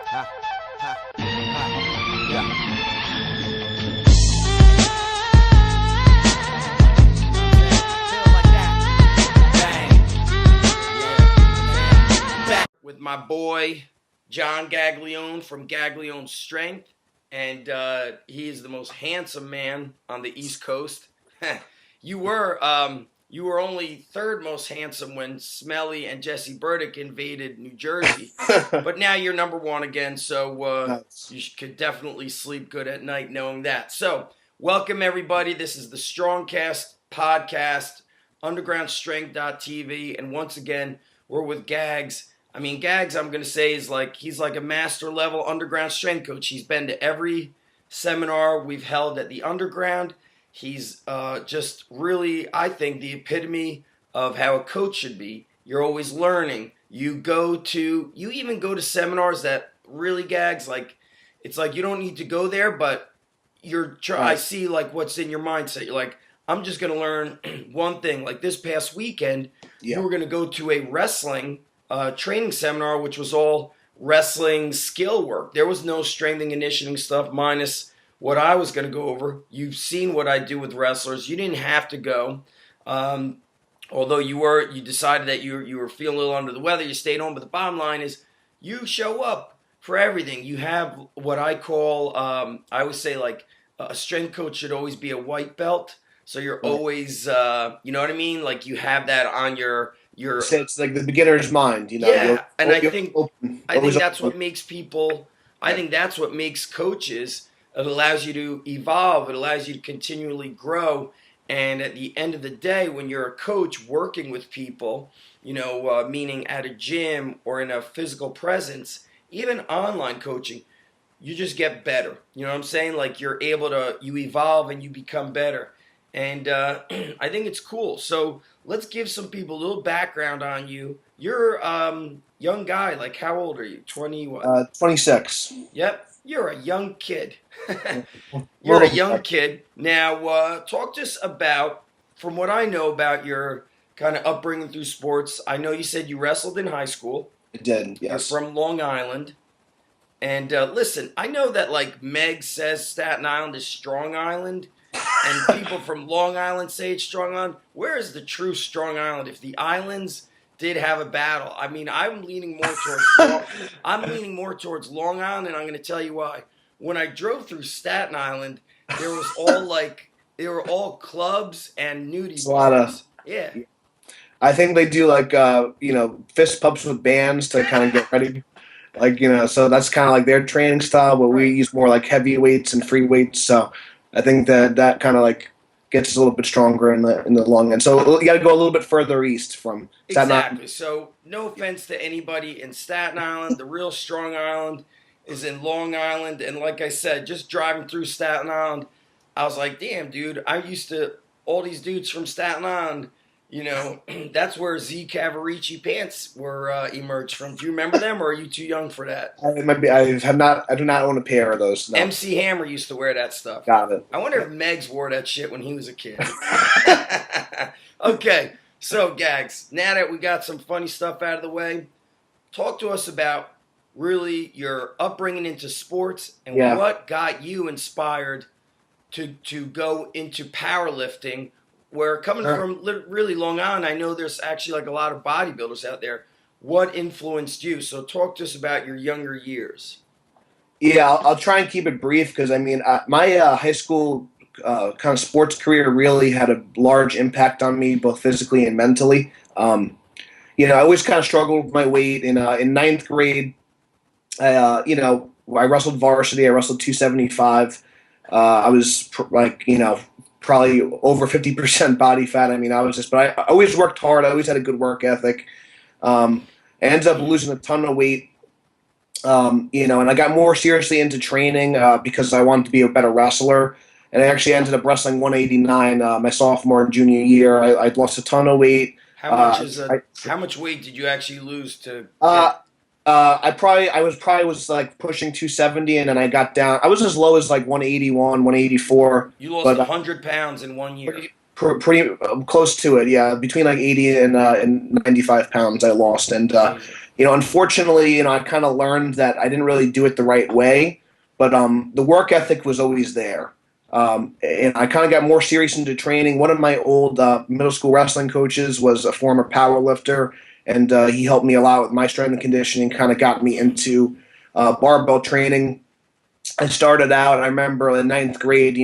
With my boy John Gaglione from Gaglione Strength, and he is the most handsome man on the East Coast. You were only third most handsome when Smelly and Jesse Burdick invaded New Jersey, but now you're number one again, so you could definitely sleep good at night knowing that. So welcome everybody. This is the StrongCast podcast, undergroundstrength.tv, and once again we're with Gags. I mean, Gags, I'm going to say, he's like a master level underground strength coach. He's been to every seminar we've held at the underground. He's just really, I think, the epitome of how a coach should be. You're always learning. You even go to seminars that really, Gags, it's like you don't need to go there, but I see like what's in your mindset. You're like, I'm just going to learn one thing. Like this past weekend, you were going to go to a wrestling training seminar, which was all wrestling skill work. There was no strength and conditioning stuff minus what I was going to go over. You've seen what I do with wrestlers. You didn't have to go. Although you decided that you were feeling a little under the weather, you stayed home. But the bottom line is you show up for everything. You have what I call, I always say like a strength coach should always be a white belt. So you're always, you know what I mean? Like you have that on your so it's like the beginner's mind, you know. Yeah, and I think that's what makes people. I think that's what makes coaches. It allows you to evolve. It allows you to continually grow. And at the end of the day, when you're a coach working with people, meaning at a gym or in a physical presence, even online coaching, you just get better. You know what I'm saying? Like you evolve and you become better. And I think it's cool. So let's give some people a little background on you. You're a young guy. Like, how old are you? 20 what? 26. Yep. You're a young kid. You're a young kid. Now, talk to us about, from what I know about your kind of upbringing through sports, I know you said you wrestled in high school. I did, yes. You're from Long Island. And listen, I know that, like, Meg says Staten Island is Strong Island. And people from Long Island say it's Strong Island. Where is the true Strong Island? If the islands did have a battle, I mean, I'm leaning more towards Long Island, and I'm going to tell you why. When I drove through Staten Island, there were all clubs and nudie bars. Yeah. I think they do fist pumps with bands to kind of get ready. So that's kind of like their training style, but we use more like heavy weights and free weights. So I think that kind of like gets a little bit stronger in the long end. So you got to go a little bit further east from Staten Island. Exactly. So no offense to anybody in Staten Island. The real Strong Island is in Long Island. And like I said, just driving through Staten Island, I was like, damn, dude, all these dudes from Staten Island, that's where Z Cavarici pants were emerged from. Do you remember them, or are you too young for that? I do not own a pair of those. No. MC Hammer used to wear that stuff. Got it. I wonder if Meggs wore that shit when he was a kid. Okay, so Gags, now that we got some funny stuff out of the way, talk to us about really your upbringing into sports and what got you inspired to go into powerlifting. Where coming from really Long Island, I know there's actually like a lot of bodybuilders out there. What influenced you? So talk to us about your younger years. Yeah, I'll try and keep it brief because, I mean, my high school kind of sports career really had a large impact on me, both physically and mentally. I always kind of struggled with my weight. In ninth grade, I wrestled varsity. I wrestled 275. I was probably over 50% body fat. I mean, but I always worked hard. I always had a good work ethic. I ended up losing a ton of weight, and I got more seriously into training because I wanted to be a better wrestler. And I actually ended up wrestling 189 my sophomore and junior year. I lost a ton of weight. How much weight did you actually lose to? I was like pushing 270, and then I got down. I was as low as like 181, 184. You lost 100 pounds in 1 year. Pretty close to it, yeah. Between like 80 and 95 pounds I lost, and unfortunately, I kind of learned that I didn't really do it the right way, but the work ethic was always there. And I kind of got more serious into training. One of my old middle school wrestling coaches was a former power lifter, and he helped me a lot with my strength and conditioning, kind of got me into barbell training. I started out, I remember in ninth grade,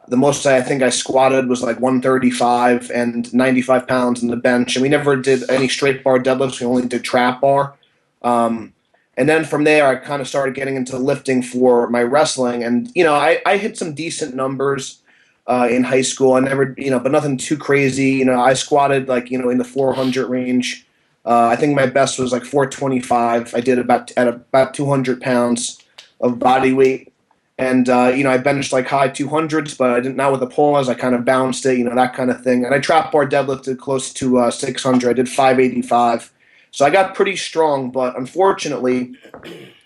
the most I think I squatted was like 135 and 95 pounds in the bench. And we never did any straight bar deadlifts. We only did trap bar. And then from there, I kind of started getting into lifting for my wrestling. And, I hit some decent numbers in high school. I never, but nothing too crazy. I squatted like, in the 400 range. I think my best was like 425. I did about 200 pounds of body weight. And, I benched like high 200s, but I didn't, not with a pause. I kind of bounced it, that kind of thing. And I trap bar deadlifted close to 600. I did 585. So I got pretty strong, but unfortunately,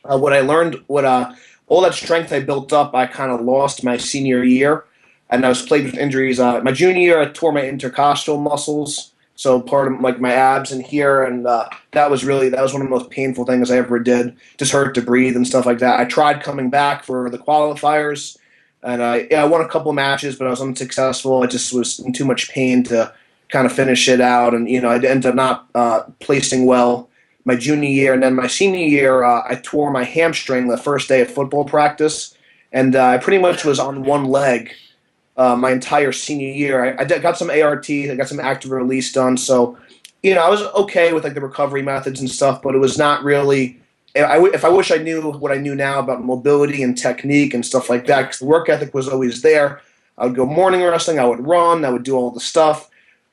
what I learned, all that strength I built up, I kind of lost my senior year. And I was plagued with injuries. My junior year, I tore my intercostal muscles. So part of like my abs in here, and that was one of the most painful things I ever did. Just hurt to breathe and stuff like that. I tried coming back for the qualifiers, and I won a couple matches, but I was unsuccessful. I just was in too much pain to kind of finish it out, and I ended up not placing well my junior year, and then my senior year, I tore my hamstring the first day of football practice, and I pretty much was on one leg my entire senior year. I got some ART, I got some active release done, so I was okay with like the recovery methods and stuff, but it was not really. If I wish I knew what I knew now about mobility and technique and stuff like that, because the work ethic was always there. I would go morning wrestling, I would run, I would do all the stuff.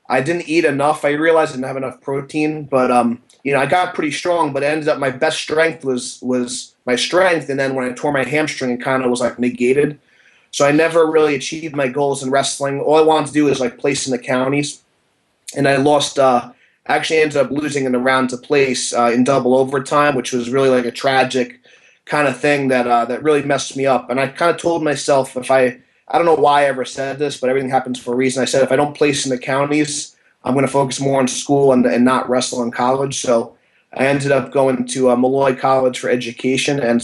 I didn't eat enough. I realized I didn't have enough protein, but I got pretty strong. But it ended up my best strength was my strength, and then when I tore my hamstring, it kind of was like negated. So I never really achieved my goals in wrestling. All I wanted to do was like place in the counties, and I lost. Actually, ended up losing in the round to place in double overtime, which was really like a tragic kind of thing that really messed me up. And I kind of told myself I don't know why I ever said this, but everything happens for a reason. I said if I don't place in the counties, I'm going to focus more on school and not wrestle in college. So I ended up going to Malloy College for education and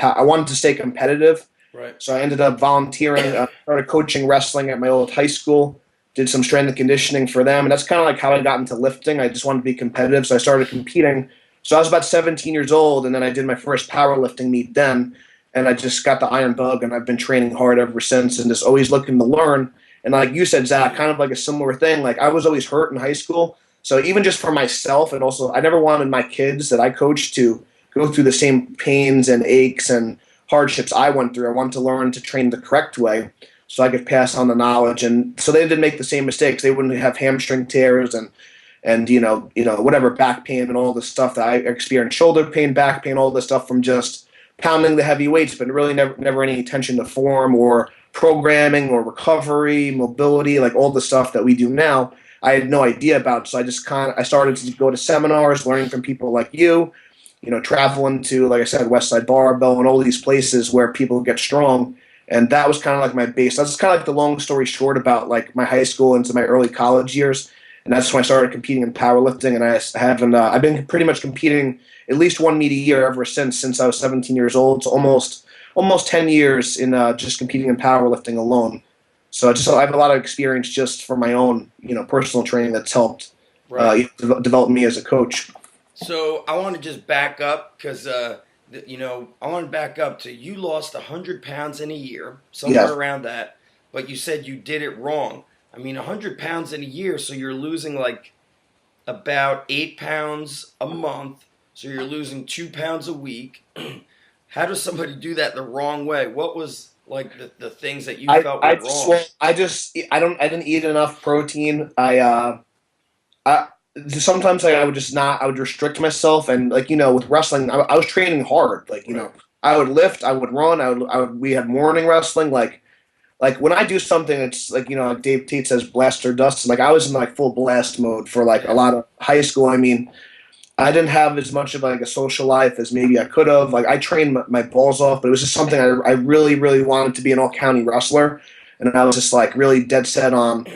I wanted to stay competitive. Right. So I ended up volunteering, started coaching wrestling at my old high school, did some strength and conditioning for them. And that's kind of like how I got into lifting. I just wanted to be competitive, so I started competing. So I was about 17 years old, and then I did my first powerlifting meet then. And I just got the iron bug, and I've been training hard ever since and just always looking to learn. And like you said, Zach, kind of like a similar thing. Like I was always hurt in high school. So even just for myself, and also I never wanted my kids that I coached to go through the same pains and aches and hardships I went through. I wanted to learn to train the correct way so I could pass on the knowledge. And so they didn't make the same mistakes. They wouldn't have hamstring tears and whatever back pain and all the stuff that I experienced, shoulder pain, back pain, all this stuff from just pounding the heavy weights, but really never any attention to form or programming or recovery, mobility, like all the stuff that we do now. I had no idea about. So I started to go to seminars, learning from people like you, traveling to, like I said, Westside Barbell and all these places where people get strong. And that was kind of like my base. That's kind of like the long story short about like my high school into my early college years. And that's when I started competing in powerlifting. And I've been pretty much competing at least one meet a year ever since I was 17 years old. So almost 10 years in just competing in powerlifting alone. So I have a lot of experience just for my own, personal training that's helped develop me as a coach. So I want to just back up because, I want to back up to you lost 100 pounds in a year, somewhere around that, but you said you did it wrong. I mean, 100 pounds in a year, so you're losing like about 8 pounds a month, so you're losing 2 pounds a week. How does somebody do that the wrong way? What was like the things that you felt were wrong? Well, I didn't eat enough protein. Sometimes I would restrict myself, and with wrestling, I was training hard. I would lift, I would run, we had morning wrestling. Like when I do something, it's like Dave Tate says, blast or dust. Like I was in like full blast mode for like a lot of high school. I mean, I didn't have as much of like a social life as maybe I could have. Like I trained my balls off, but it was just something I really, really wanted to be an all-county wrestler, and I was just like really dead set on,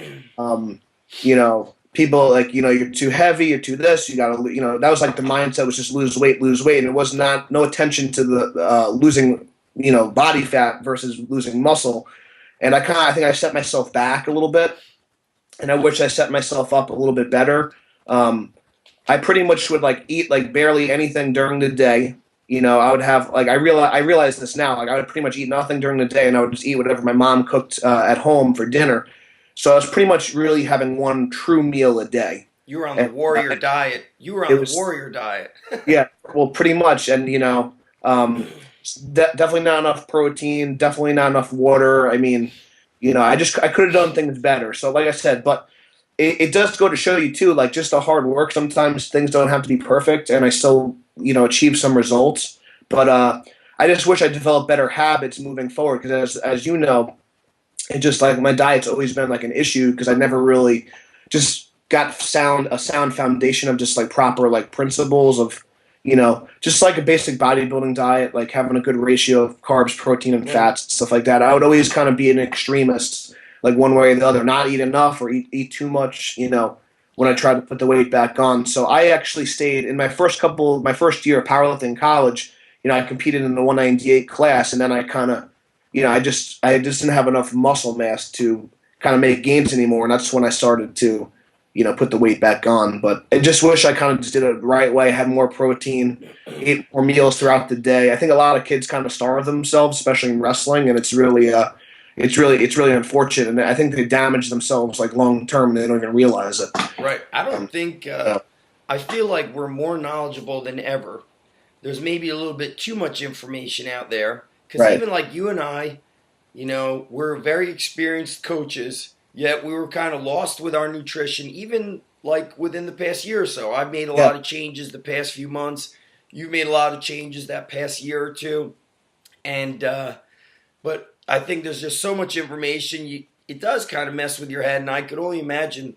people like, you're too heavy, you're too this, you gotta, that was like the mindset was just lose weight, and it was not no attention to the losing, body fat versus losing muscle. And I think I set myself back a little bit, and I wish I set myself up a little bit better. I pretty much would like eat like barely anything during the day. I would have like I realize this now. Like I would pretty much eat nothing during the day, and I would just eat whatever my mom cooked at home for dinner. So I was pretty much really having one true meal a day. You were on the warrior diet. You were on the warrior diet. Yeah, well, pretty much, and definitely not enough protein, definitely not enough water. I mean, I could have done things better. So, like I said, but it does go to show you too, like just the hard work. Sometimes things don't have to be perfect, and I still, achieve some results. But I just wish I developed better habits moving forward because, as you know, it just like my diet's always been like an issue because I never really just got a sound foundation of just like proper like principles of just like a basic bodybuilding diet, like having a good ratio of carbs, protein, and fats, stuff like that. I would always kind of be an extremist, like one way or the other, not eat enough or eat too much, when I tried to put the weight back on. So I actually stayed in my first year of powerlifting in college. I competed in the 198 class, and then I kind of, I just didn't have enough muscle mass to kind of make gains anymore, and that's when I started to put the weight back on. But I just wish I kind of just did it the right way, had more protein, ate more meals throughout the day. I think a lot of kids kind of starve themselves, especially in wrestling, and it's really unfortunate. And I think they damage themselves like long term, and they don't even realize it. Right. I don't think. I feel like we're more knowledgeable than ever. There's maybe a little bit too much information out there because even like you and I, we're very experienced coaches. Yet we were kind of lost with our nutrition, even like within the past year or so. I've made a lot of changes the past few months. You've made a lot of changes that past year or two. And, but I think there's just so much information. It does kind of mess with your head. And I could only imagine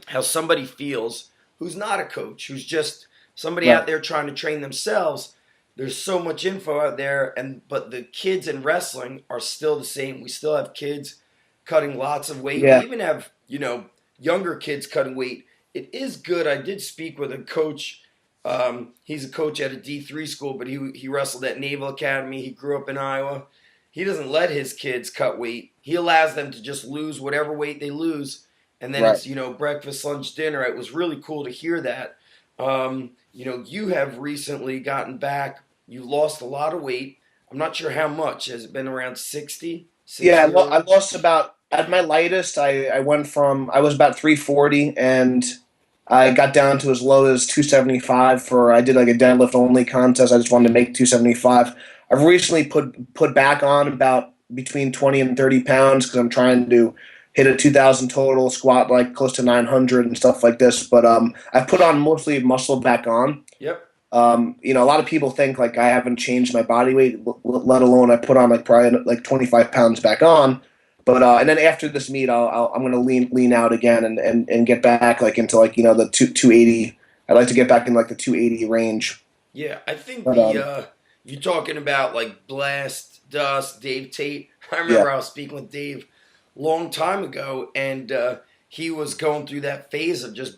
how somebody feels who's not a coach, who's just somebody out there trying to train themselves. There's so much info out there. But the kids in wrestling are still the same. We still have kids cutting lots of weight. We even have, younger kids cutting weight. It is good. I did speak with a coach. He's a coach at a D3 school, but he wrestled at Naval Academy. He grew up in Iowa. He doesn't let his kids cut weight. He allows them to just lose whatever weight they lose. And then it's, breakfast, lunch, dinner. It was really cool to hear that. You have recently gotten back. You lost a lot of weight. I'm not sure how much. Has it been around 60? Yeah, I lost about, at my lightest, I was about 340, and I got down to as low as 275 I did like a deadlift only contest. I just wanted to make 275. I've recently put back on about between 20 and 30 pounds because I'm trying to hit a 2,000 total, squat like close to 900 and stuff like this. But I've put on mostly muscle back on. Yep. A lot of people think like I haven't changed my body weight, let alone I put on like probably like 25 pounds back on. But and then after this meet, I'm gonna lean out again and get back like into like the 280. I'd like to get back in like the 280 range. Yeah, I think you're talking about like Blast, Dust, Dave Tate. I remember I was speaking with Dave long time ago, and he was going through that phase of just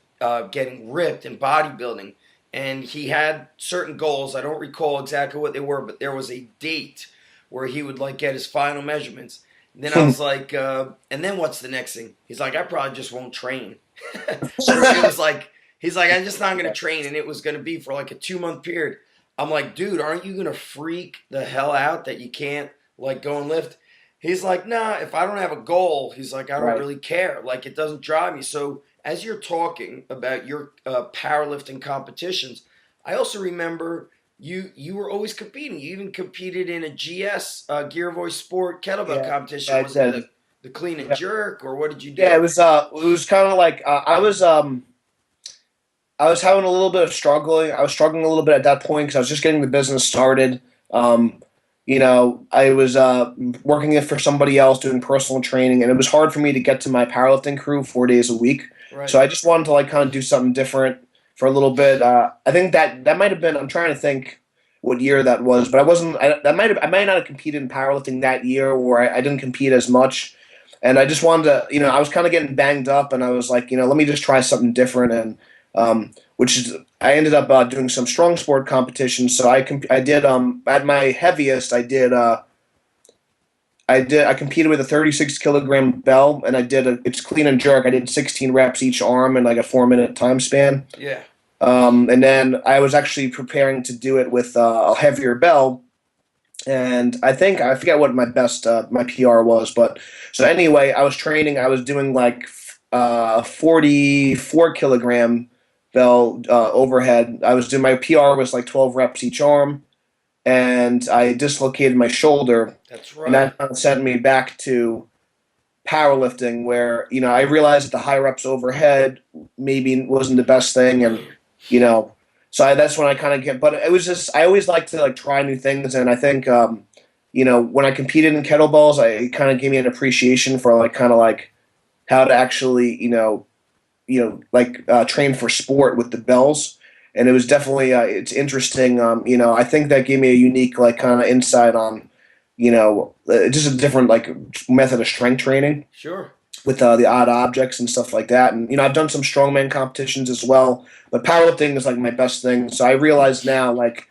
getting ripped in bodybuilding. And he had certain goals. I don't recall exactly what they were, but there was a date where he would like get his final measurements. And then I was like, and then what's the next thing? He's like, I probably just won't train. It was like, he's like, I'm just not going to train. And it was going to be for like a 2-month period. I'm like, dude, aren't you going to freak the hell out that you can't like go and lift? He's like, nah, if I don't have a goal, he's like, I don't really care. Like, it doesn't drive me. So as you're talking about your powerlifting competitions, I also remember you were always competing. You even competed in a GS, Gear Voice Sport kettlebell competition. Was it the clean and jerk, or what did you do? Yeah, it was kind of like I was having a little bit of struggling. I was struggling a little bit at that point because I was just getting the business started. I was working it for somebody else doing personal training, and it was hard for me to get to my powerlifting crew 4 days a week. Right. So I just wanted to like kind of do something different for a little bit. I think that might have been. I'm trying to think what year that was, but I wasn't. I might not have competed in powerlifting that year, or I didn't compete as much. And I just wanted to, I was kind of getting banged up, and I was like, let me just try something different, and I ended up doing some strong sport competitions. So I did at my heaviest, I competed with a 36 kilogram bell, and it's clean and jerk. I did 16 reps each arm in like a 4 minute time span. Yeah. And then I was actually preparing to do it with a heavier bell, and I forget what my PR was, but so anyway, I was training. I was doing like 44 kilogram bell overhead. My PR was like 12 reps each arm, and I dislocated my shoulder. That's And right. that kind of sent me back to powerlifting, where I realized that the high reps overhead maybe wasn't the best thing, and you know, that's when I kind of get. But it was just I always like to like try new things, and I think when I competed in kettlebells, it kind of gave me an appreciation for like kind of like how to actually train for sport with the bells. And it was definitely it's interesting. I think that gave me a unique like kind of insight on just a different like method of strength training Sure. with the odd objects and stuff like that. And I've done some strongman competitions as well, but powerlifting is like my best thing. So I realize now like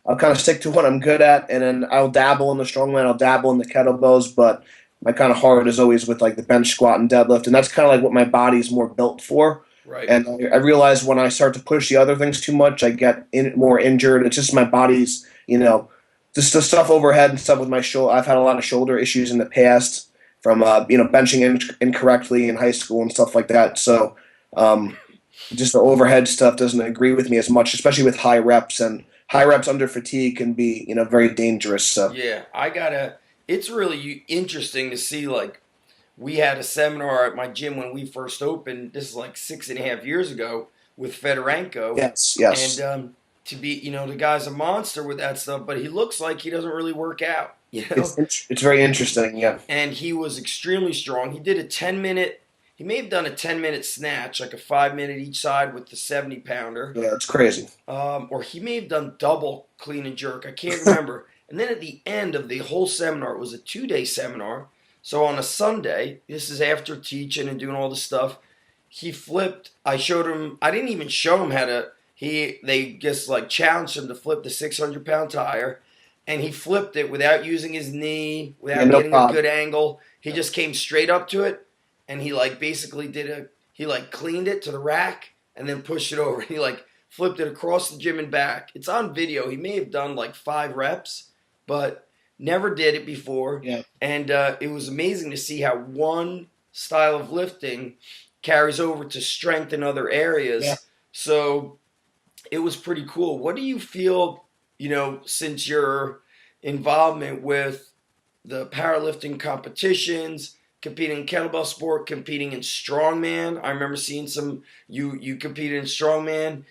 I'll kind of stick to what I'm good at, and then I'll dabble in the strongman, I'll dabble in the kettlebells, but my kind of heart is always with like the bench squat and deadlift, and that's kind of like what my body's more built for. Right. And I realize when I start to push the other things too much, I get more injured. It's just my body's, just the stuff overhead and stuff with my shoulder. I've had a lot of shoulder issues in the past from benching incorrectly in high school and stuff like that. So just the overhead stuff doesn't agree with me as much, especially with high reps, and high reps under fatigue can be very dangerous. So Yeah, it's really interesting to see, like, we had a seminar at my gym when we first opened. This is like 6.5 years ago with Fedorenko. yes. And to be, the guy's a monster with that stuff, but he looks like he doesn't really work out, It's very interesting, yeah. And he was extremely strong. He did a 10-minute, he may have done a 10-minute snatch, like a 5-minute each side with the 70-pounder. Yeah, it's crazy. Or he may have done double clean and jerk. I can't remember. And then at the end of the whole seminar, it was a 2-day seminar. So on a Sunday, this is after teaching and doing all this stuff, he flipped. I showed him, I didn't even show him how to, they just like challenged him to flip the 600-pound tire. And he flipped it without using his knee, without getting a good angle. He just came straight up to it. And he like basically he like cleaned it to the rack and then pushed it over. He like flipped it across the gym and back. It's on video. He may have done like 5 reps, but never did it before. Yeah. And it was amazing to see how one style of lifting carries over to strength in other areas. Yeah. So it was pretty cool. What do you feel, since your involvement with the powerlifting competitions, competing in kettlebell sport, competing in strongman? I remember seeing you competed in strongman.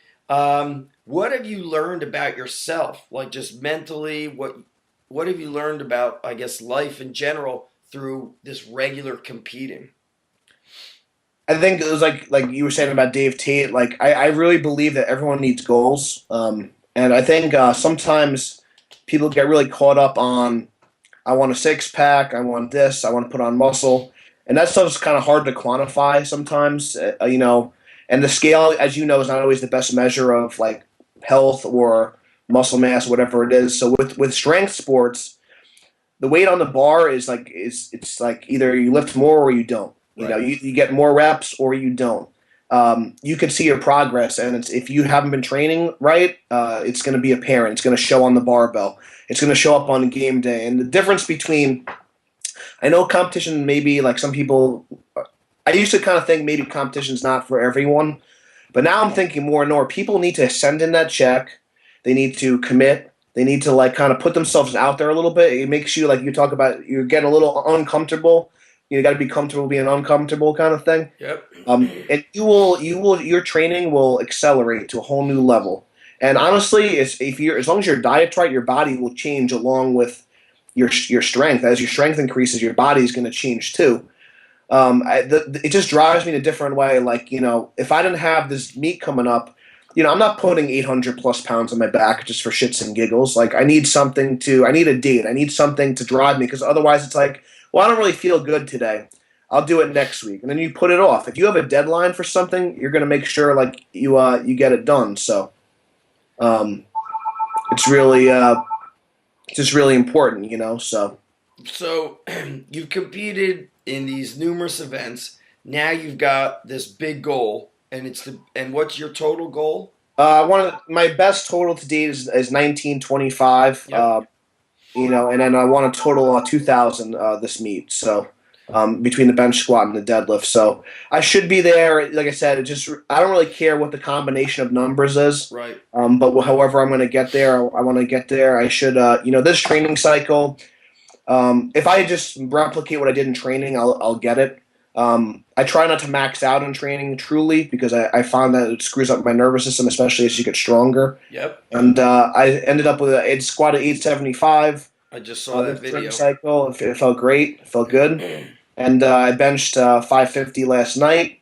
What have you learned about yourself? Like just mentally, what have you learned about, I guess, life in general through this regular competing? I think it was like you were saying about Dave Tate. Like I really believe that everyone needs goals, and I think sometimes people get really caught up on, I want a 6-pack, I want this, I want to put on muscle, and that stuff's kind of hard to quantify sometimes. And the scale, as you know, is not always the best measure of like health or muscle mass, whatever it is. So with strength sports, the weight on the bar is it's like either you lift more or you don't. You get more reps or you don't. You can see your progress, and if you haven't been training right, it's going to be apparent. It's going to show on the barbell. It's going to show up on game day. And the difference between, I know competition maybe like some people, I used to kind of think maybe competition's not for everyone, but now I'm thinking more and more people need to send in that check. They need to commit. They need to like kind of put themselves out there a little bit. It makes you, like you talk about, you're getting a little uncomfortable. You got to be comfortable being uncomfortable, kind of thing. Yep. And your training will accelerate to a whole new level. And honestly, as long as your diet's right, your body will change along with your strength. As your strength increases, your body's going to change too. It just drives me in a different way. Like, if I didn't have this meet coming up, I'm not putting 800 plus pounds on my back just for shits and giggles. Like, I need a date. I need something to drive me, because otherwise it's like, well, I don't really feel good today. I'll do it next week, and then you put it off. If you have a deadline for something, you're gonna make sure like you get it done. So um, it's really just really important, So you've competed in these numerous events. Now you've got this big goal, and what's your total goal? My best total to date is 1925. Yep. And then I want a total 2,000 this meet. So between the bench squat and the deadlift, so I should be there. Like I said, I don't really care what the combination of numbers is. Right. But however I'm going to get there, I want to get there. I should, this training cycle. If I just replicate what I did in training, I'll get it. I try not to max out in training truly because I found that it screws up my nervous system, especially as you get stronger. Yep. And I ended up with a squat at 875. I just saw that video. Cycle. It felt great. It felt good. And I benched 550 last night.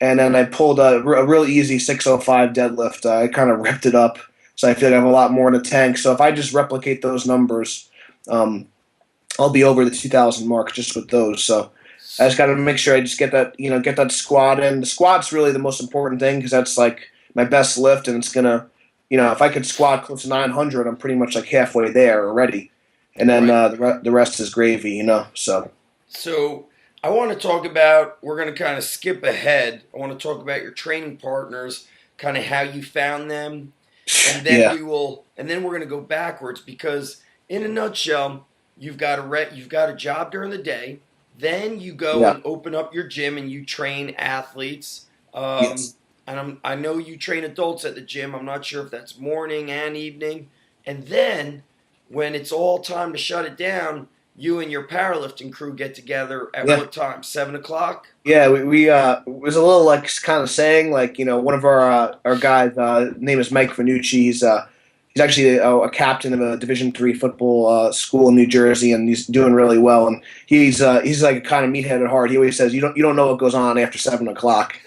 And then I pulled a real easy 605 deadlift. I kind of ripped it up. So I feel like I have a lot more in the tank. So if I just replicate those numbers, I'll be over the 2,000 mark just with those. So I just got to make sure I just get that squat in. The squat's really the most important thing because that's like my best lift, and it's gonna, if I could squat close to 900, I'm pretty much like halfway there already, and then the rest is gravy, So I want to talk about. We're going to kind of skip ahead. I want to talk about your training partners, kind of how you found them, and then we're going to go backwards because, in a nutshell, you've got a job during the day. Then you go and open up your gym and you train athletes. Yes. And I know you train adults at the gym. I'm not sure if that's morning and evening. And then when it's all time to shut it down, you and your powerlifting crew get together at what time? 7 o'clock? Yeah, we was a little like kind of saying like one of our guys name is Mike Vanucci. He's actually a captain of a Division III football school in New Jersey, and he's doing really well. And he's like kind of meathead at heart. He always says, "You don't know what goes on after 7 o'clock."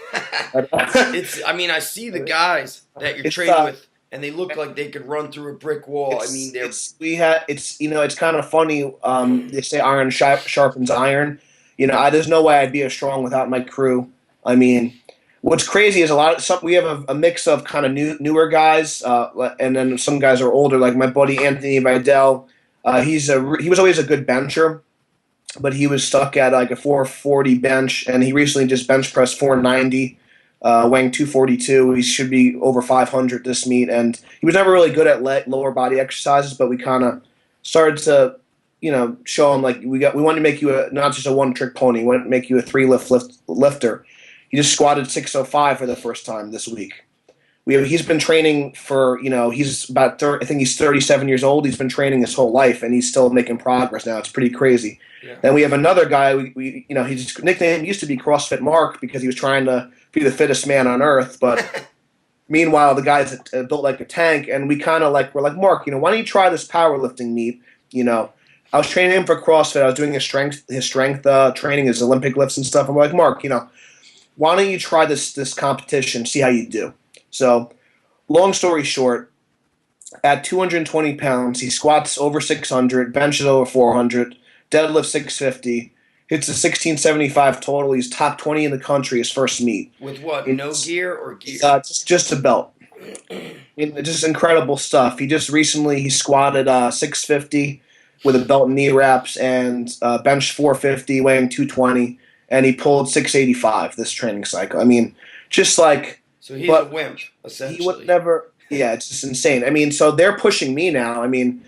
I see the guys that you're training with, and they look like they could run through a brick wall. It's kind of funny. They say iron sharpens iron. There's no way I'd be as strong without my crew. I mean. What's crazy is we have a mix of kind of newer guys, and then some guys are older. Like my buddy Anthony Vidal, he was always a good bencher, but he was stuck at like a 440 bench, and he recently just bench pressed 490, weighing 242. He should be over 500 this meet, and he was never really good at lower body exercises, but we kind of started to show him like we want to make you not just a one trick pony. We want to make you a three lifter. He just squatted 605 for the first time this week. He's been training for, he's about I think he's 37 years old. He's been training his whole life, and he's still making progress now. It's pretty crazy. Yeah. Then we have another guy. His nickname used to be CrossFit Mark because he was trying to be the fittest man on earth. But meanwhile, the guy's built like a tank, and we're like, Mark, why don't you try this powerlifting meet? I was training him for CrossFit. I was doing his strength training, his Olympic lifts and stuff. I'm like, Mark, why don't you try this competition, see how you do? So, long story short, at 220 pounds, he squats over 600, benches over 400, deadlifts 650, hits a 1675 total. He's top 20 in the country his first meet. With what? No gear or gear? Just a belt. Just incredible stuff. He just recently squatted 650 with a belt and knee wraps and benched 450, weighing 220. And he pulled 685 this training cycle. I mean, just like... So he's a wimp, essentially. He would never... Yeah, it's just insane. I mean, so they're pushing me now. I mean,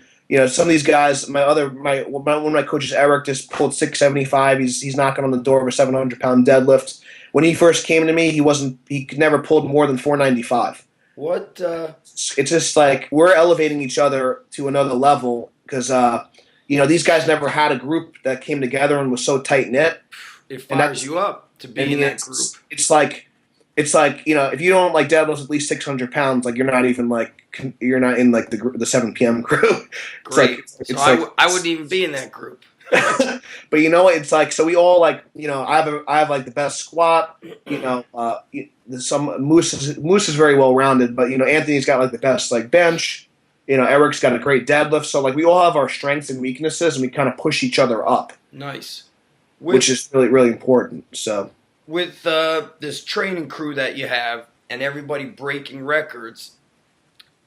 some of these guys, one of my coaches, Eric, just pulled 675. He's knocking on the door of a 700-pound deadlift. When he first came to me, he never pulled more than 495. What? It's just like we're elevating each other to another level because, these guys never had a group that came together and was so tight-knit. It fires you up to be in that group. It's like if you don't like deadlifts at least 600 pounds, like you're not in like the 7 p.m. crew. Great. I wouldn't even be in that group. But it's like so we all like I have like the best squat. Some Moose is very well rounded, but Anthony's got like the best like bench. Eric's got a great deadlift. So like we all have our strengths and weaknesses, and we kind of push each other up. Nice. which With is really, really important. So, with this training crew that you have and everybody breaking records,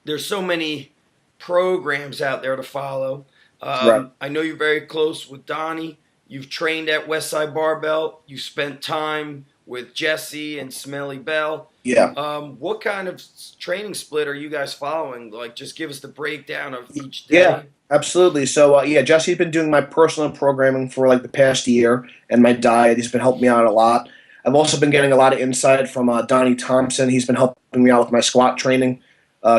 there's so many programs out there to follow. right. I know you're very close with Donnie. You've trained at Westside Barbell. You spent time with Jesse and Smelly Bell. Yeah. What kind of training split are you guys following? Like, just give us the breakdown of each Yeah, day. absolutely. So, yeah, Jesse's been doing my personal programming for like the past year and my diet. He's been helping me out a lot. I've also been getting a lot of insight from Donnie Thompson. He's been helping me out with my squat training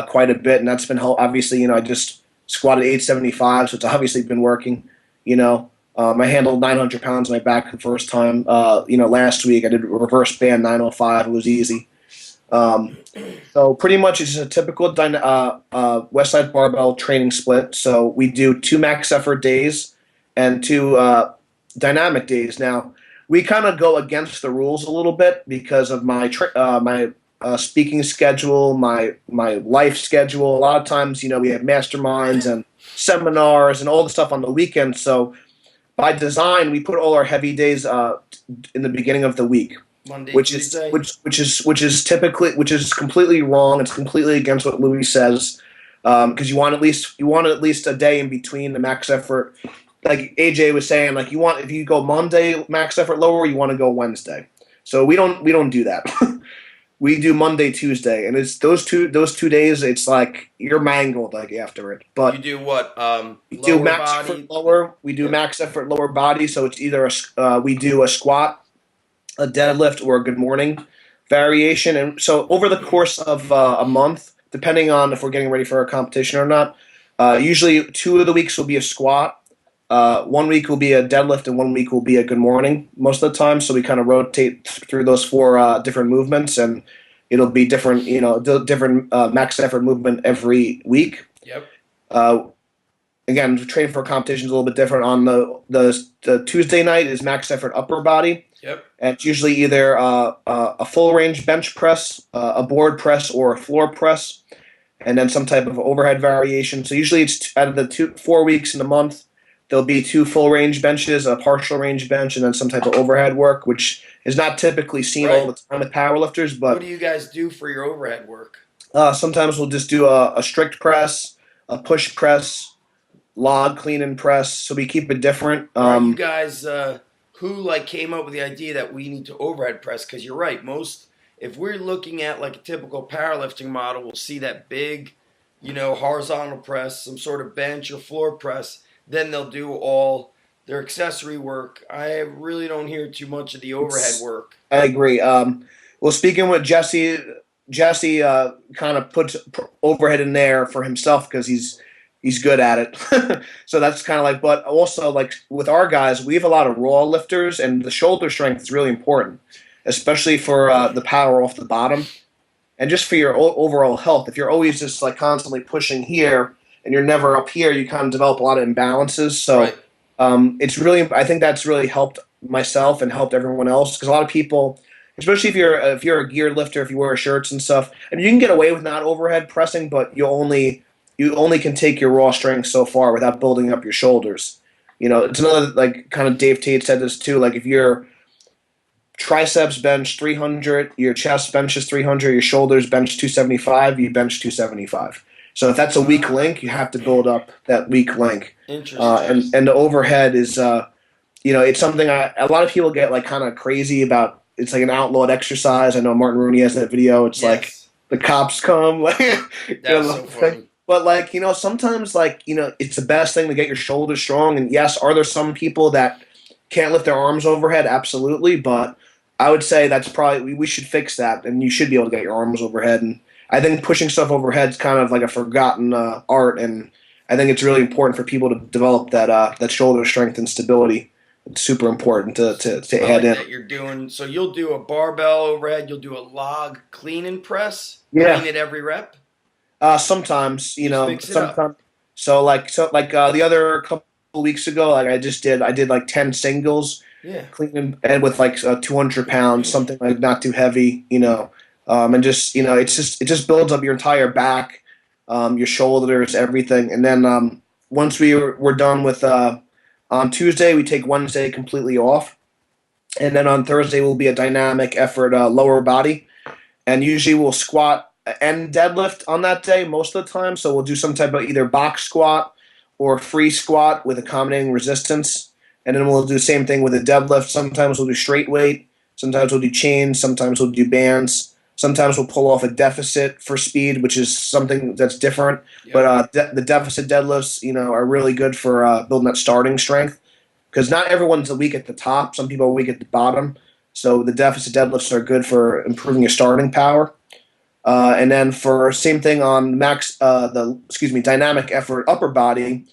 quite a bit, and that's been obviously, I just squatted 875, so it's obviously been working. I handled 900 pounds on my back the first time. Last week I did reverse band 905. It was easy. Um, so pretty much it's just a typical Westside Barbell training split. So we do 2 max effort days and 2 dynamic days. Now we kind of go against the rules a little bit because of my speaking schedule, my life schedule. A lot of times, we have masterminds and seminars and all the stuff on the weekend. So by design, we put all our heavy days in the beginning of the week, Monday, which Tuesday. is completely wrong. It's completely against what Louis says, because you want at least a day in between the max effort. Like AJ was saying, like if you go Monday max effort lower, you want to go Wednesday. So we don't do that. We do Monday, Tuesday, and it's those two days. It's like you're mangled like after it. But You do what? we do Lower max body. effort lower. We do Yeah. max effort lower body. So it's either we do a squat, a deadlift, or a good morning variation. And so over the course of a month, depending on if we're getting ready for a competition or not, usually 2 of the weeks will be a squat. 1 week will be a deadlift, and 1 week will be a good morning most of the time. So we kind of rotate through those 4 different movements, and it'll be different, different max effort movement every week. Yep. Uh, Again, training for a competition is a little bit different. On the Tuesday night is max effort upper body, Yep. and it's usually either a full range bench press, a board press, or a floor press, and then some type of overhead variation. So usually it's out of the 4 weeks in a month, there'll be 2 full range benches, a partial range bench, and then some type of overhead work, which is not typically seen all the time with powerlifters. What But do you guys do for your overhead work? sometimes we'll just do a strict press, a push press, log clean and press. So we keep it different. Are you guys who came up with the idea that we need to overhead press? Because you're right. If we're looking at like a typical powerlifting model, we'll see that big, horizontal press, some sort of bench or floor press. Then they'll do all their accessory work. I really don't hear too much of the overhead work. I agree. Well, speaking with Jesse kind of puts overhead in there for himself because he's good at it. So that's kind of like, but also like with our guys, we have a lot of raw lifters, and the shoulder strength is really important, especially for the power off the bottom, and just for your overall health. If you're always just like constantly pushing here and you're never up here, you kind of develop a lot of imbalances. So Right. it's really, I think that's really helped myself and helped everyone else, because a lot of people, especially if you're a geared lifter, if you wear shirts and stuff, and you can get away with not overhead pressing, but you only can take your raw strength so far without building up your shoulders. It's another, like, kind of Dave Tate said this too, like if your triceps bench 300, your chest benches 300, your shoulders bench 275, you bench 275. So if that's a weak link, you have to build up that weak link. Interesting. And the overhead is, it's something a lot of people get like kind of crazy about. It's like an outlawed exercise. I know Martin Rooney has that video. It's like the cops come. Like, That's so funny. But sometimes it's the best thing to get your shoulders strong. And yes, are there some people that can't lift their arms overhead? Absolutely. But I would say that's probably, we should fix that, and you should be able to get your arms overhead. And I think pushing stuff overhead is kind of like a forgotten art, and I think it's really important for people to develop that shoulder strength and stability. It's super important to add in. That you're doing. So you'll do a barbell overhead. You'll do a log clean and press. Yeah. Clean it every rep. Sometimes, mix it up. sometimes. So the other couple weeks ago, like I did like 10 singles. Yeah. Clean and with 200 pounds, something like not too heavy, and just it just builds up your entire back, your shoulders, everything. And then once we're done with on Tuesday, we take Wednesday completely off, And then on Thursday will be a dynamic effort lower body. And usually we'll squat and deadlift on that day most of the time. So we'll do some type of either box squat or free squat with accommodating resistance. And then we'll do the same thing with a deadlift. Sometimes we'll do straight weight. Sometimes we'll do chains. Sometimes we'll do bands. Sometimes we'll pull off a deficit for speed, which is something that's different. Yeah. But the deficit deadlifts, are really good for building that starting strength. Because not everyone's weak at the top. Some people are weak at the bottom. So the deficit deadlifts are good for improving your starting power. And then for same thing on dynamic effort upper body.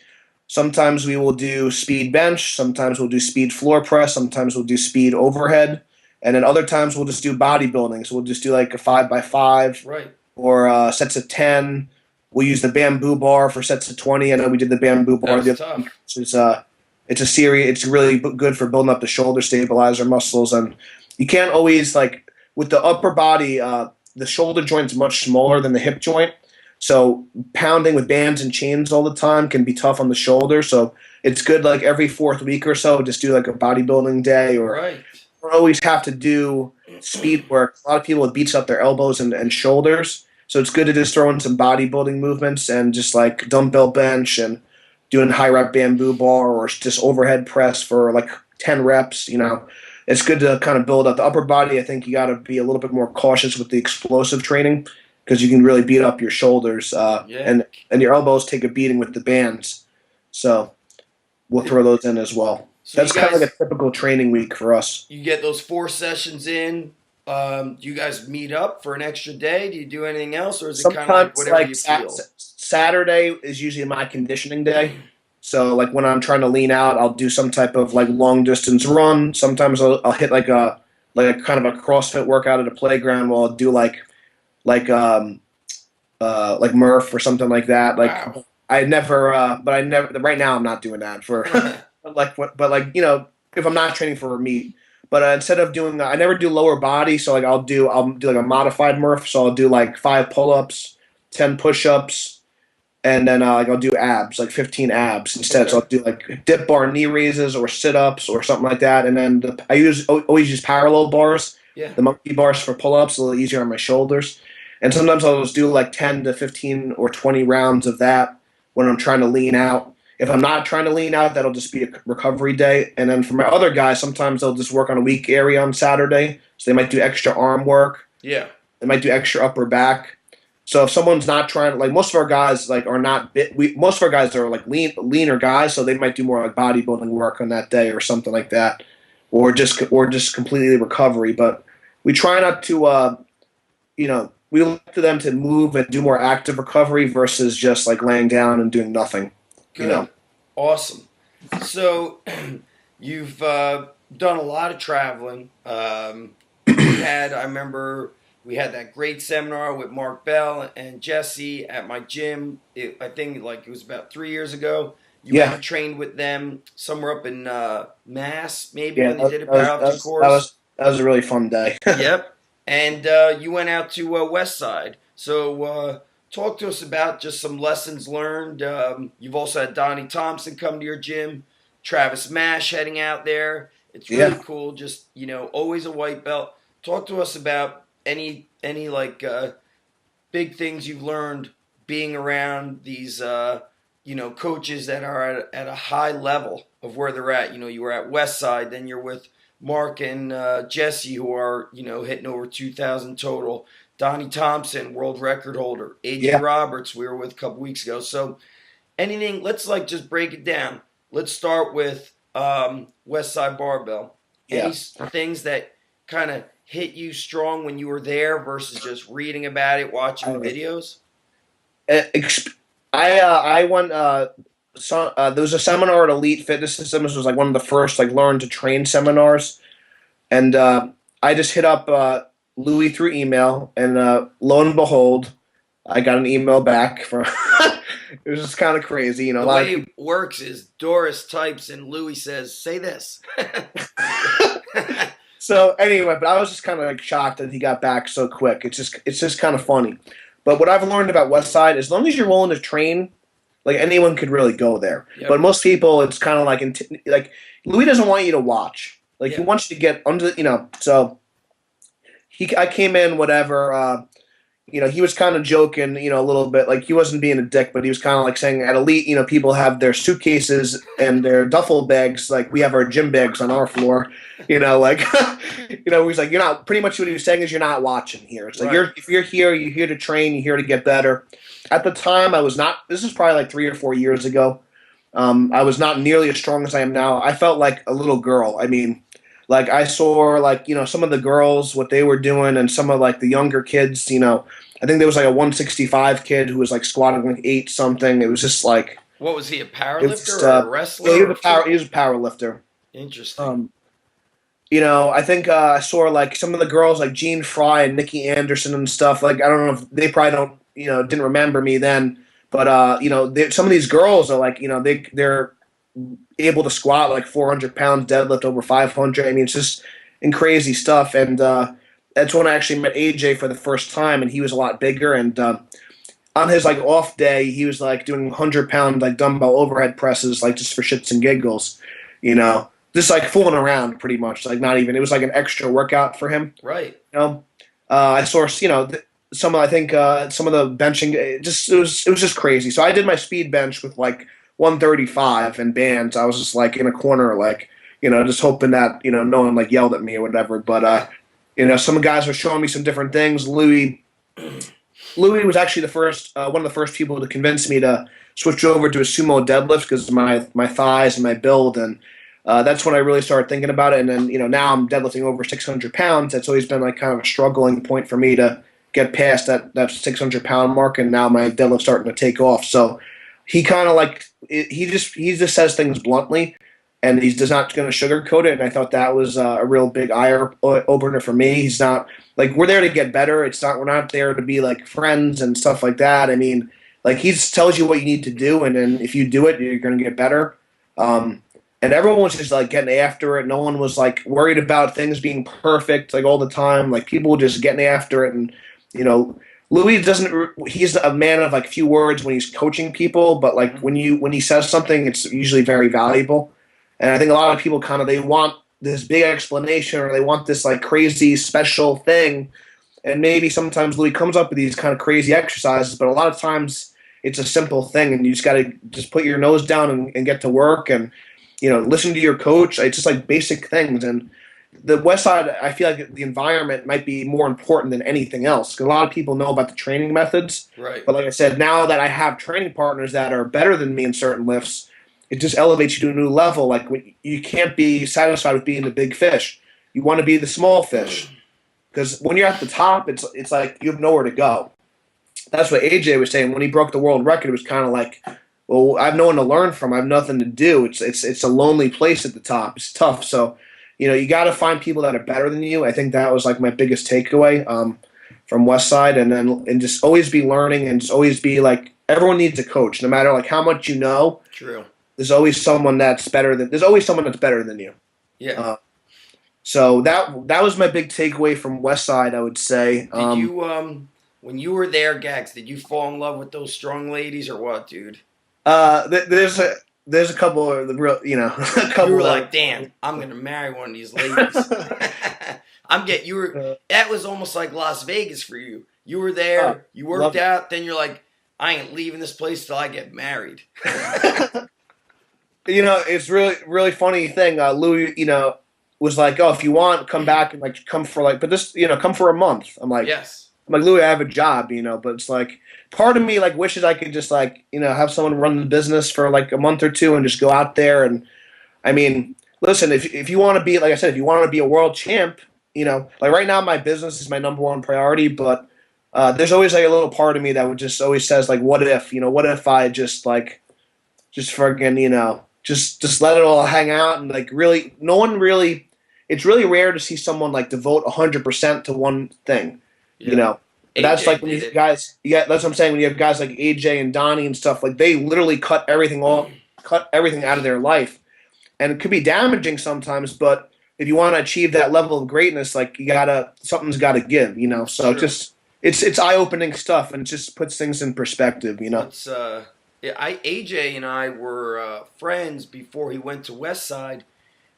Sometimes we will do speed bench. Sometimes we'll do speed floor press. Sometimes we'll do speed overhead. And then other times we'll just do bodybuilding. So we'll just do like a 5x5, Right. or sets of 10. We'll use the bamboo bar for sets of 20. I know we did the bamboo bar That's the other tough. week, which is it's a series. It's really good for building up the shoulder stabilizer muscles. And you can't always, like with the upper body, the shoulder joint's much smaller than the hip joint. So pounding with bands and chains all the time can be tough on the shoulder. So it's good, like every fourth week or so, just do like a bodybuilding day, or Right. don't always have to do speed work. A lot of people, it beats up their elbows and shoulders. So it's good to just throw in some bodybuilding movements and just like dumbbell bench and doing high rep bamboo bar, or just overhead press for like 10 reps. It's good to kind of build up the upper body. I think you got to be a little bit more cautious with the explosive training, because you can really beat up your shoulders, Yeah. and your elbows take a beating with the bands. So we'll throw those in as well. So That's you kind of guys, like a typical training week for us. you get those 4 sessions in. Do you guys meet up for an extra day? Do you do anything else, or is it kind of like Sometimes, whatever like you feel? Saturday is usually my conditioning day. So like when I'm trying to lean out, I'll do some type of like long distance run. Sometimes I'll hit like a kind of a CrossFit workout at a playground. While I'll do like Murph or something like that. Wow. But I never. Right now, I'm not doing that for if I'm not training for a meet. But instead of doing, I never do lower body. So like I'll do like a modified Murph. So I'll do like 5 pull-ups, 10 push-ups, and then like I'll do abs, like 15 abs instead. So I'll do like dip bar knee raises or sit-ups or something like that. And then I always use parallel bars, Yeah. the monkey bars for pull-ups, a little easier on my shoulders. And sometimes I'll just do like 10 to 15 or 20 rounds of that when I'm trying to lean out. If I'm not trying to lean out, that'll just be a recovery day. And then for my other guys, sometimes they'll just work on a weak area on Saturday. So they might do extra arm work. Yeah. They might do extra upper back. So if someone's not trying, like most of our guys like are not most of our guys are like leaner guys, so they might do more like bodybuilding work on that day or something like that, or just completely recovery. But we try not to, we look to them to move and do more active recovery versus just like laying down and doing nothing. Good. Awesome. So you've done a lot of traveling. I remember we had that great seminar with Mark Bell and Jesse at my gym. I think like it was about 3 years ago. You went and trained with them somewhere up in Mass, maybe, when they did a powerlifting course. That was a really fun day. Yep. And you went out to Westside. So talk to us about just some lessons learned. You've also had Donnie Thompson come to your gym, Travis Mash heading out there. It's really cool. Just, always a white belt. Talk to us about any like big things you've learned being around these coaches that are at a high level of where they're at. You were at Westside, then you're with Mark and Jesse, who are hitting over 2,000 total. Donnie Thompson, world record holder. AJ Roberts, we were with a couple weeks ago. So anything, let's like just break it down. Let's start with Westside Barbell. Any things that kind of hit you strong when you were there versus just reading about it, watching videos? I went. There was a seminar at Elite Fitness Systems. It was like one of the first like learn to train seminars, and I just hit up Louis through email, and lo and behold, I got an email back from. It was just kind of crazy, The way it works is Doris types and Louis says, "Say this." So anyway, but I was just kind of like shocked that he got back so quick. It's just kind of funny. But what I've learned about Westside, as long as you're willing to train, like anyone could really go there. Yep. But most people, it's kind of like Louis doesn't want you to watch. Like he wants you to get under, so I came in, whatever, he was kind of joking, a little bit. Like he wasn't being a dick, but he was kind of like saying at Elite, people have their suitcases and their duffel bags. Like we have our gym bags on our floor, like, he's like, you're not, pretty much what he was saying is you're not watching here. It's like, if you're here, you're here to train, you're here to get better. At the time I was not, this is probably like 3 or 4 years ago. I was not nearly as strong as I am now. I felt like a little girl. I mean, like I saw like, some of the girls, what they were doing and some of like the younger kids, I think there was like a 165 kid who was like squatting like 8 something. It was just like. What was he, a powerlifter or a wrestler? Yeah, he was a powerlifter. Interesting. I think I saw like some of the girls like Jean Fry and Nikki Anderson and stuff. Like I don't know if they probably don't, didn't remember me then, but some of these girls are like, they're able to squat like 400 pounds, deadlift over 500. I mean, it's just crazy stuff. And that's when I actually met AJ for the first time, and he was a lot bigger. And on his like off day, he was like doing 100-pound like dumbbell overhead presses, like just for shits and giggles, just like fooling around pretty much. Like not even, it was like an extra workout for him. Right. I saw, some of the benching, it was just crazy. So I did my speed bench with like 135 and bands. I was just like in a corner, like, just hoping that, no one like yelled at me or whatever. But, some guys were showing me some different things. Louis was actually one of the first people to convince me to switch over to a sumo deadlift because of my thighs and my build. And that's when I really started thinking about it. And then, now I'm deadlifting over 600 pounds. That's always been like kind of a struggling point for me to get past that 600-pound mark. And now my deadlift's starting to take off. So he kind of like, he just says things bluntly, and he's just not going to sugarcoat it. And I thought that was a real big eye opener for me. He's not like, we're there to get better. We're not there to be like friends and stuff like that. I mean, like he just tells you what you need to do, and then if you do it, you're going to get better. And everyone was just like getting after it. No one was like worried about things being perfect like all the time. Like people were just getting after it, and Louis he's a man of like few words when he's coaching people, but like when he says something, it's usually very valuable. And I think a lot of people they want this big explanation, or they want this like crazy special thing. And maybe sometimes Louis comes up with these kind of crazy exercises, but a lot of times it's a simple thing, and you just got to just put your nose down and get to work and, listen to your coach. It's just like basic things. And the Westside, I feel like the environment might be more important than anything else. 'Cause a lot of people know about the training methods. Right. But like I said, now that I have training partners that are better than me in certain lifts, it just elevates you to a new level. Like you can't be satisfied with being the big fish. You want to be the small fish. Because when you're at the top, it's like you have nowhere to go. That's what AJ was saying. When he broke the world record, it was kind of like, well, I have no one to learn from. I have nothing to do. It's a lonely place at the top. It's tough. So, you got to find people that are better than you. I think that was like my biggest takeaway from Westside, and just always be learning, and just always be like, everyone needs a coach, no matter like how much you know. True. There's always someone that's better than you. Yeah. So that was my big takeaway from Westside, I would say. Did you when you were there, Gags, did you fall in love with those strong ladies or what, dude? There's a couple of the real, a couple. You were like, damn, I'm gonna marry one of these ladies. That was almost like Las Vegas for you. You were there, you worked out, then you're like, I ain't leaving this place till I get married. It's really, really funny thing. Louis, was like, oh, if you want, come back and like come for like, but this, come for a month. I'm like, yes. I'm like, Louis, I have a job, but it's like, part of me like wishes I could just like, have someone run the business for like a month or two and just go out there. And I mean, listen, if you want to be, like I said, if you want to be a world champ, like right now my business is my number one priority, but there's always like a little part of me that would just always says like, what if I just like, just freaking, just let it all hang out, and like really, no one really, it's really rare to see someone like devote 100% to one thing, But that's like when you guys, that's what I'm saying. When you have guys like AJ and Donnie and stuff, like they literally cut everything out of their life, and it could be damaging sometimes. But if you want to achieve that level of greatness, like something's got to give, So sure. Just it's eye opening stuff, and it just puts things in perspective, It's AJ and I were friends before he went to Westside,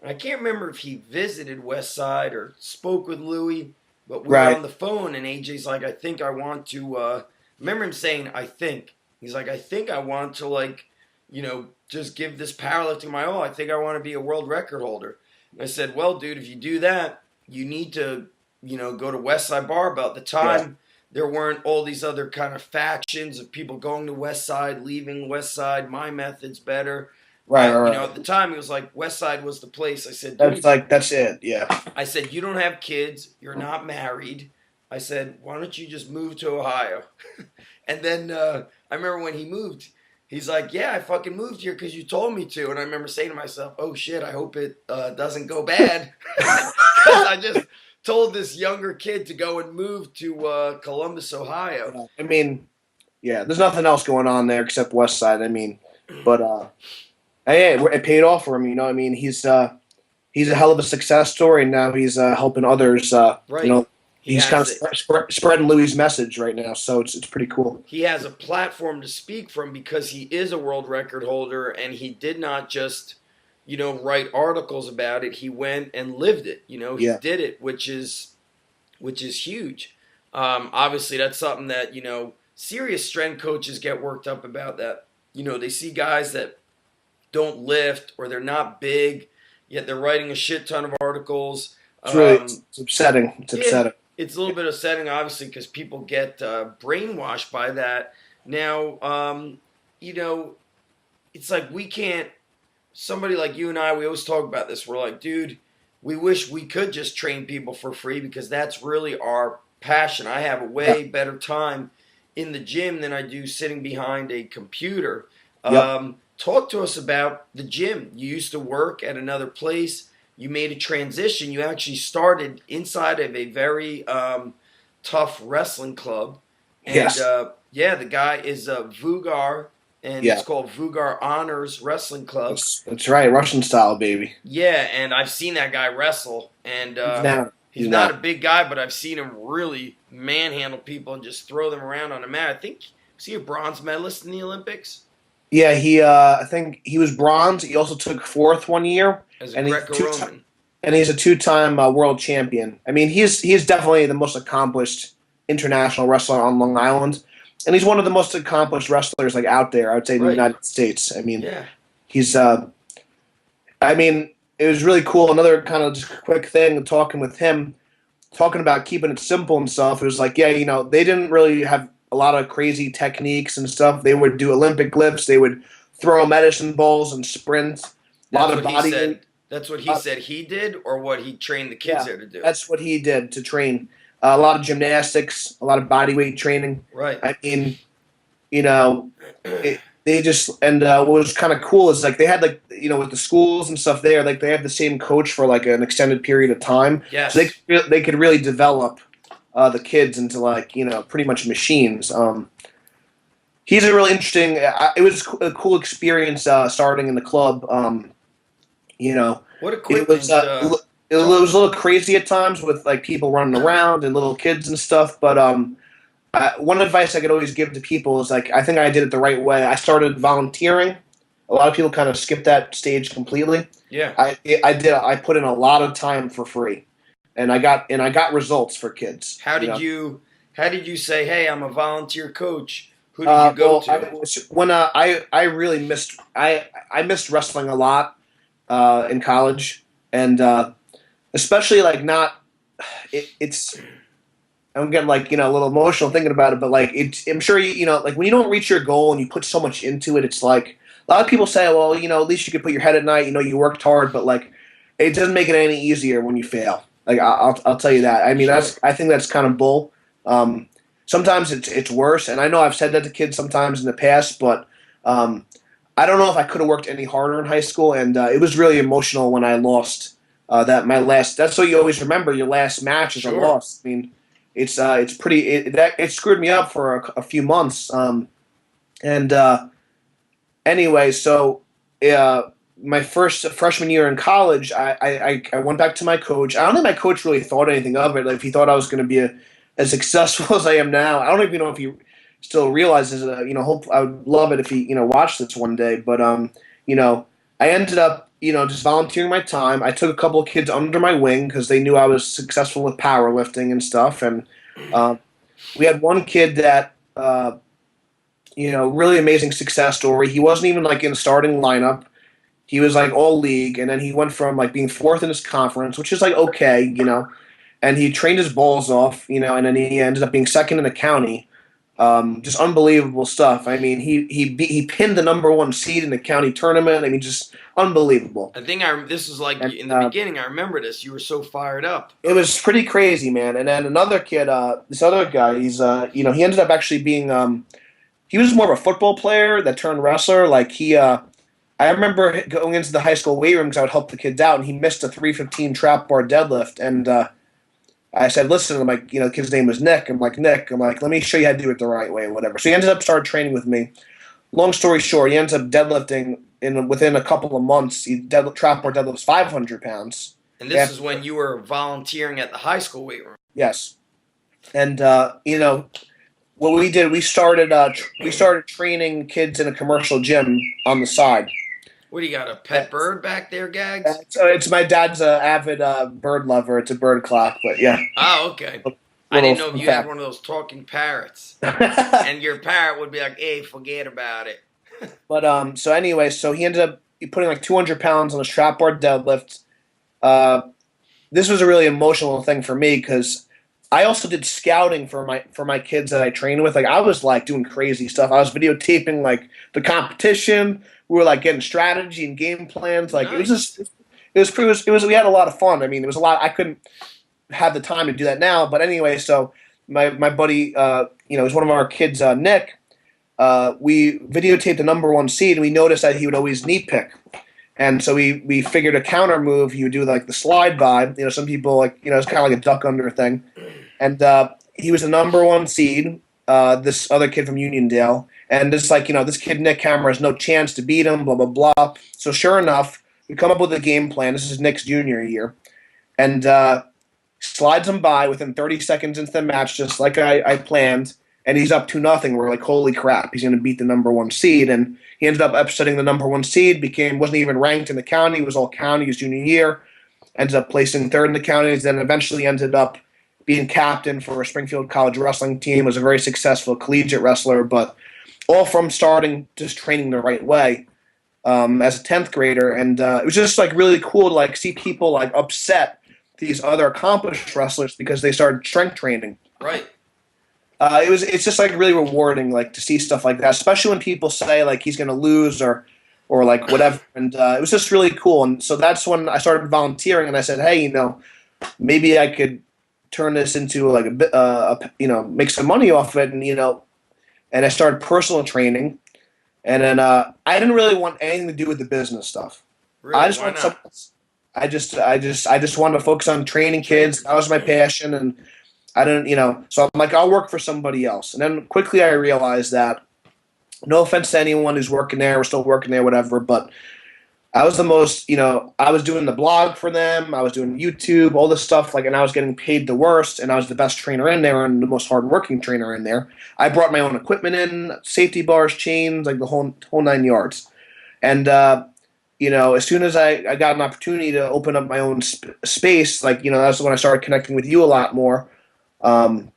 And I can't remember if he visited Westside or spoke with Louis, but we were Right. on the phone, and AJ's like, I think I want to. Remember him saying, I think. He's like, I think I want to, like, just give this powerlifting my all. I think I want to be a world record holder. And I said, well, dude, if you do that, you need to, go to Westside Barbell. At the Yeah. time, there weren't all these other kind of factions of people going to Westside, leaving Westside. My method's better. Right. Right. At Right. the time, it was like Westside was the place. I said, That's dude, like that's it. Yeah. I said, you don't have kids. You're not married. I said, why don't you just move to Ohio? And then I remember when he moved, he's like, yeah, I fucking moved here because you told me to. And I remember saying to myself, oh shit, I hope it doesn't go bad. Because I just told this younger kid to go and move to Columbus, Ohio. I mean, yeah. There's nothing else going on there except West Side. I mean, but hey, it paid off for him. You know, I mean, he's a hell of a success story, and now he's helping others. You Right. know, He he's kind has of spreading Louis' message right now, so it's pretty cool. he has a platform to speak from because he is a world record holder, and he did not just write articles about it. He went and lived it. He Yeah. did it, which is huge. Obviously, that's something that serious strength coaches get worked up about. That they see guys that don't lift or they're not big, yet they're writing a shit ton of articles. It's upsetting. It's Yeah, upsetting. it's a little bit upsetting, obviously, because people get brainwashed by that. Now, it's like we can't. Somebody like you and I, we always talk about this. We're like, dude, we wish we could just train people for free because that's really our passion. I have a Yeah. way better time in the gym than I do sitting behind a computer. Yep. Talk to us about the gym. You used to work at another place. You made a transition. You actually started inside of a very tough wrestling club. And Yes. yeah, the guy is Vugar, and Yeah. it's called Vugar Honors Wrestling Club. That's right. Russian style, baby. Yeah, and I've seen that guy wrestle, and he's He's not now. a big guy, but I've seen him really manhandle people and just throw them around on a mat. I think was he a bronze medalist in the Olympics Yeah, I think he was bronze. He also took fourth one year, as a and Greco-Roman. he's a two-time world champion. I mean, he's definitely the most accomplished international wrestler on Long Island, and he's one of the most accomplished wrestlers like out there. I would say in the Right. United States. I mean, Yeah, he's. I mean, it was really cool. Another kind of just quick thing talking with him, talking about keeping it simple and stuff. It was like, yeah, they didn't really have a lot of crazy techniques and stuff. They would do Olympic lifts. They would throw medicine balls and sprint. A lot that's of what he body said. weight. That's what he said he did, or what he trained the kids Yeah, there to do. that's what he did to train. A lot of gymnastics, a lot of body weight training. Right. I mean, they just and what was kind of cool is like they had like with the schools and stuff there, like they have the same coach for like an extended period of time, Yes. so they could really develop the kids into like pretty much machines. He's a really interesting. It was a cool experience starting in the club. What It equipment? was it was a little crazy at times with like people running around and little kids and stuff. But one advice I could always give to people is like I think I did it the right way. I started volunteering. A lot of people kind of skip that stage completely. Yeah. I did. I put in a lot of time for free, and I got results for kids. How did know? how did you say, hey, I'm a volunteer coach? Who did you go to? When I really I missed wrestling a lot in college, and especially like not it's I'm getting like a little emotional thinking about it, but like I'm sure like when you don't reach your goal and you put so much into it, it's like a lot of people say, well, at least you could put your head at night, you worked hard, but like it doesn't make it any easier when you fail. Like I'll tell you that. I mean, I think that's kind of bull. Sometimes it's worse, and I know I've said that to kids sometimes in the past, but I don't know if I could have worked any harder in high school, and it was really emotional when I lost that my last. That's what you always remember. Your last match is a Sure. loss. I mean, it's pretty. It screwed me up for a few months. And anyway, so my first freshman year in college, I went back to my coach. I don't think my coach really thought anything of it. Like if he thought I was going to be as successful as I am now. I don't even know if he still realizes. Hope I would love it if he watched this one day. But I ended up, just volunteering my time. I took a couple of kids under my wing because they knew I was successful with powerlifting and stuff. And um, we had one kid that, really amazing success story. He wasn't even like in the starting lineup. He was like all league, and then he went from like being fourth in his conference, which is like okay, and he trained his balls off, and then he ended up being second in the county. Just unbelievable stuff. I mean, he pinned the number one seed in the county tournament. I mean, just unbelievable. I think this was like And in the beginning. I remember this. You were so fired up. it was pretty crazy, man. And then another kid, this other guy, he ended up actually being, he was more of a football player that turned wrestler. Like I remember going into the high school weight room because I would help the kids out, and he missed a 315 trap bar deadlift, and I said, listen, I'm like, the kid's name was Nick. Nick, let me show you how to do it the right way, whatever. So he ended up started training with me. Long story short, he ends up deadlifting within a couple of months. Trap bar deadlifts 500 pounds. And this is when you were volunteering at the high school weight room. Yes. And, what we did, we started training kids in a commercial gym on the side. What do you got, a pet bird back there, Gags? It's my dad's avid bird lover. It's a bird clock, but yeah. Oh, okay. I didn't know if you had one of those talking parrots. And your parrot would be like, hey, forget about it. But so anyway, so he ended up putting like 200 pounds on a strap bar deadlift. This was a really emotional thing for me because I also did scouting for my kids that I trained with. Like I was like doing crazy stuff. I was videotaping like the competition. We were like getting strategy and game plans. Like nice. it was we had a lot of fun. I mean, it was a lot. I couldn't have the time to do that now. But anyway, so my buddy, was one of our kids, Nick. We videotaped the number one seed, and we noticed that he would always knee pick. And so we figured a counter move. He would do like the slide by. Some people like it's kind of like a duck under thing. And he was the number one seed. This other kid from Uniondale, and this this kid Nick Hammer has no chance to beat him. Blah blah blah. So sure enough, we come up with a game plan. This is Nick's junior year, and slides him by within 30 seconds into the match, just like I planned. And he's up 2-0. We're like, holy crap, he's going to beat the number one seed. And he ended up upsetting the number one seed. Wasn't even ranked in the county. It was all county his junior year. Ended up placing third in the counties. Then eventually ended up being captain for a Springfield College wrestling team. Was a very successful collegiate wrestler, but all from starting just training the right way as a 10th grader. And it was just like really cool to like see people like upset these other accomplished wrestlers because they started strength training. Right. It's just like really rewarding like to see stuff like that, especially when people say like he's going to lose or like whatever. And it was just really cool. And so that's when I started volunteering, and I said, hey, maybe I could turn this into like a bit, make some money off of it, and I started personal training, and then I didn't really want anything to do with the business stuff. Really? I just wanted something. I just wanted to focus on training kids. That was my passion, and I didn't, so I'm like, I'll work for somebody else. And then quickly I realized that, no offense to anyone who's working there, we're still working there, whatever, but I was the most, I was doing the blog for them, I was doing YouTube, all this stuff, and I was getting paid the worst, and I was the best trainer in there and the most hardworking trainer in there. I brought my own equipment in, safety bars, chains, like the whole 9 yards. And, as soon as I got an opportunity to open up my own space, that's when I started connecting with you a lot more. And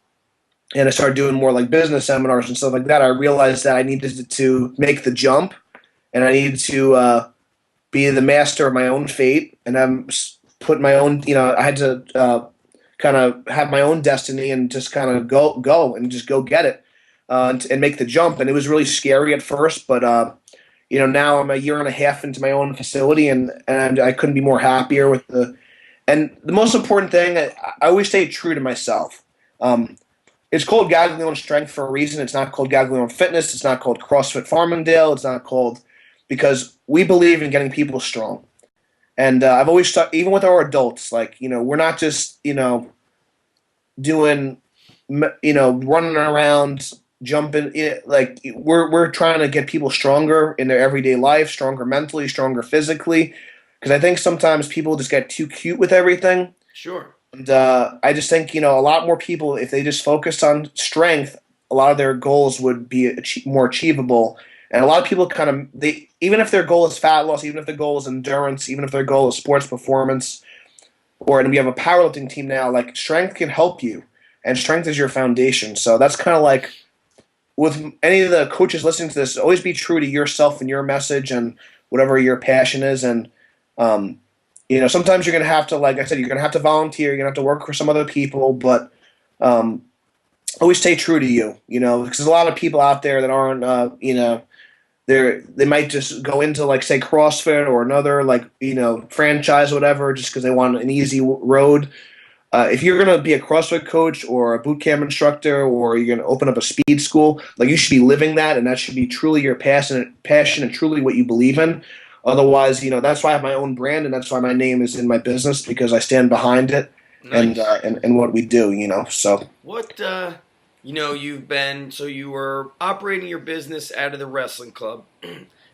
I started doing more like business seminars and stuff like that. I realized that I needed to make the jump, and I needed to be the master of my own fate, and put my own. I had to kind of have my own destiny and just kind of go and just go get it and make the jump. And it was really scary at first, but now I'm a year and a half into my own facility, and I couldn't be more happier with the. And the most important thing, I always stay true to myself. It's called Gaglione Strength for a reason. It's not called Gaglione Fitness. It's not called CrossFit Farmingdale. It's not called because we believe in getting people strong. And I've always thought, even with our adults, we're not just doing running around, jumping. We're trying to get people stronger in their everyday life, stronger mentally, stronger physically. Because I think sometimes people just get too cute with everything. Sure. And I just think, a lot more people, if they just focused on strength, a lot of their goals would be more achievable. And a lot of people even if their goal is fat loss, even if their goal is endurance, even if their goal is sports performance, and we have a powerlifting team now, like strength can help you, and strength is your foundation. So that's kind of like with any of the coaches listening to this, always be true to yourself and your message and whatever your passion is. And sometimes you're gonna have to, like I said, you're gonna have to volunteer, you're gonna have to work for some other people, but always stay true to you. Because there's a lot of people out there that aren't, they might just go into, like, say, CrossFit or another, like, franchise or whatever, just because they want an easy road. If you're going to be a CrossFit coach or a boot camp instructor, or you're going to open up a speed school, like, you should be living that, and that should be truly your passion and truly what you believe in. Otherwise, that's why I have my own brand, and that's why my name is in my business, because I stand behind it. Nice. and what we do, so. What, you were operating your business out of the wrestling club.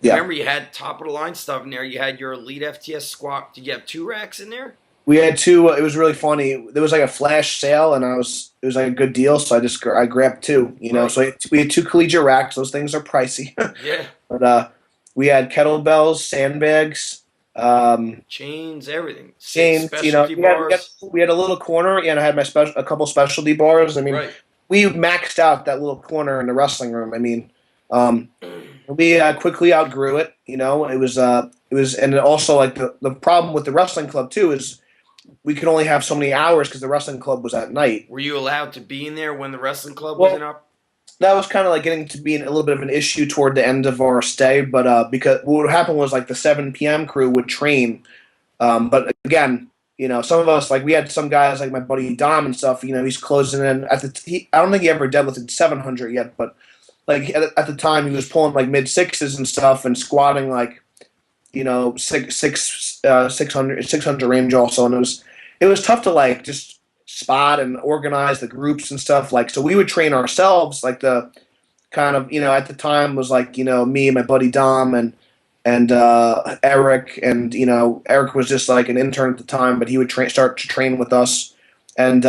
Yeah. Remember, you had top of the line stuff in there. You had your Elite FTS squat. Did you have 2 racks in there? We had 2. It was really funny. There was like a flash sale, and it was like a good deal, so I grabbed 2. Right. So we had 2 collegiate racks. Those things are pricey. Yeah. But we had kettlebells, sandbags, chains, everything. Chains. Specialty bars. We had a little corner, and I had a couple specialty bars. I mean, right. We maxed out that little corner in the wrestling room. I mean, we quickly outgrew it. It was, and also, like, the problem with the wrestling club too is we could only have so many hours because the wrestling club was at night. Were you allowed to be in there when the wrestling club wasn't up? That was kind of like getting to be a little bit of an issue toward the end of our stay, but because what would happen was, like, the 7 p.m. crew would train, but again, some of us, like, we had some guys like my buddy Dom and stuff. He's closing in I don't think he ever deadlifted 700 yet, but, like, at the time he was pulling, like, mid 6s and stuff and squatting, like, 600 range also, and it was tough to, like, just spot and organize the groups and stuff, like, so we would train ourselves, like, the kind of, at the time was, like, me and my buddy Dom and Eric, and Eric was just, like, an intern at the time, but he would start to train with us, and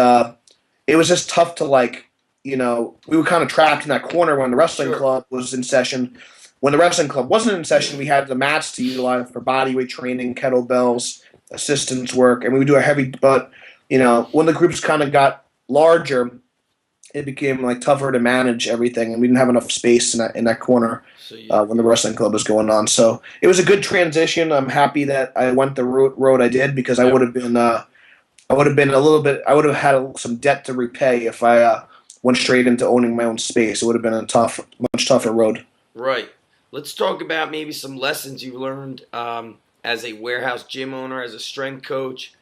it was just tough to, like, we were kind of trapped in that corner when the wrestling club was in session. When the wrestling club wasn't in session, we had the mats to utilize for bodyweight training, kettlebells, assistance work, and we would do a heavy. But when the groups kind of got larger, it became, like, tougher to manage everything, and we didn't have enough space in that corner when the wrestling club was going on. So it was a good transition. I'm happy that I went the road I did, because I would have been had some debt to repay if I went straight into owning my own space. It would have been a much tougher road. Right. Let's talk about maybe some lessons you learned as a warehouse gym owner, as a strength coach.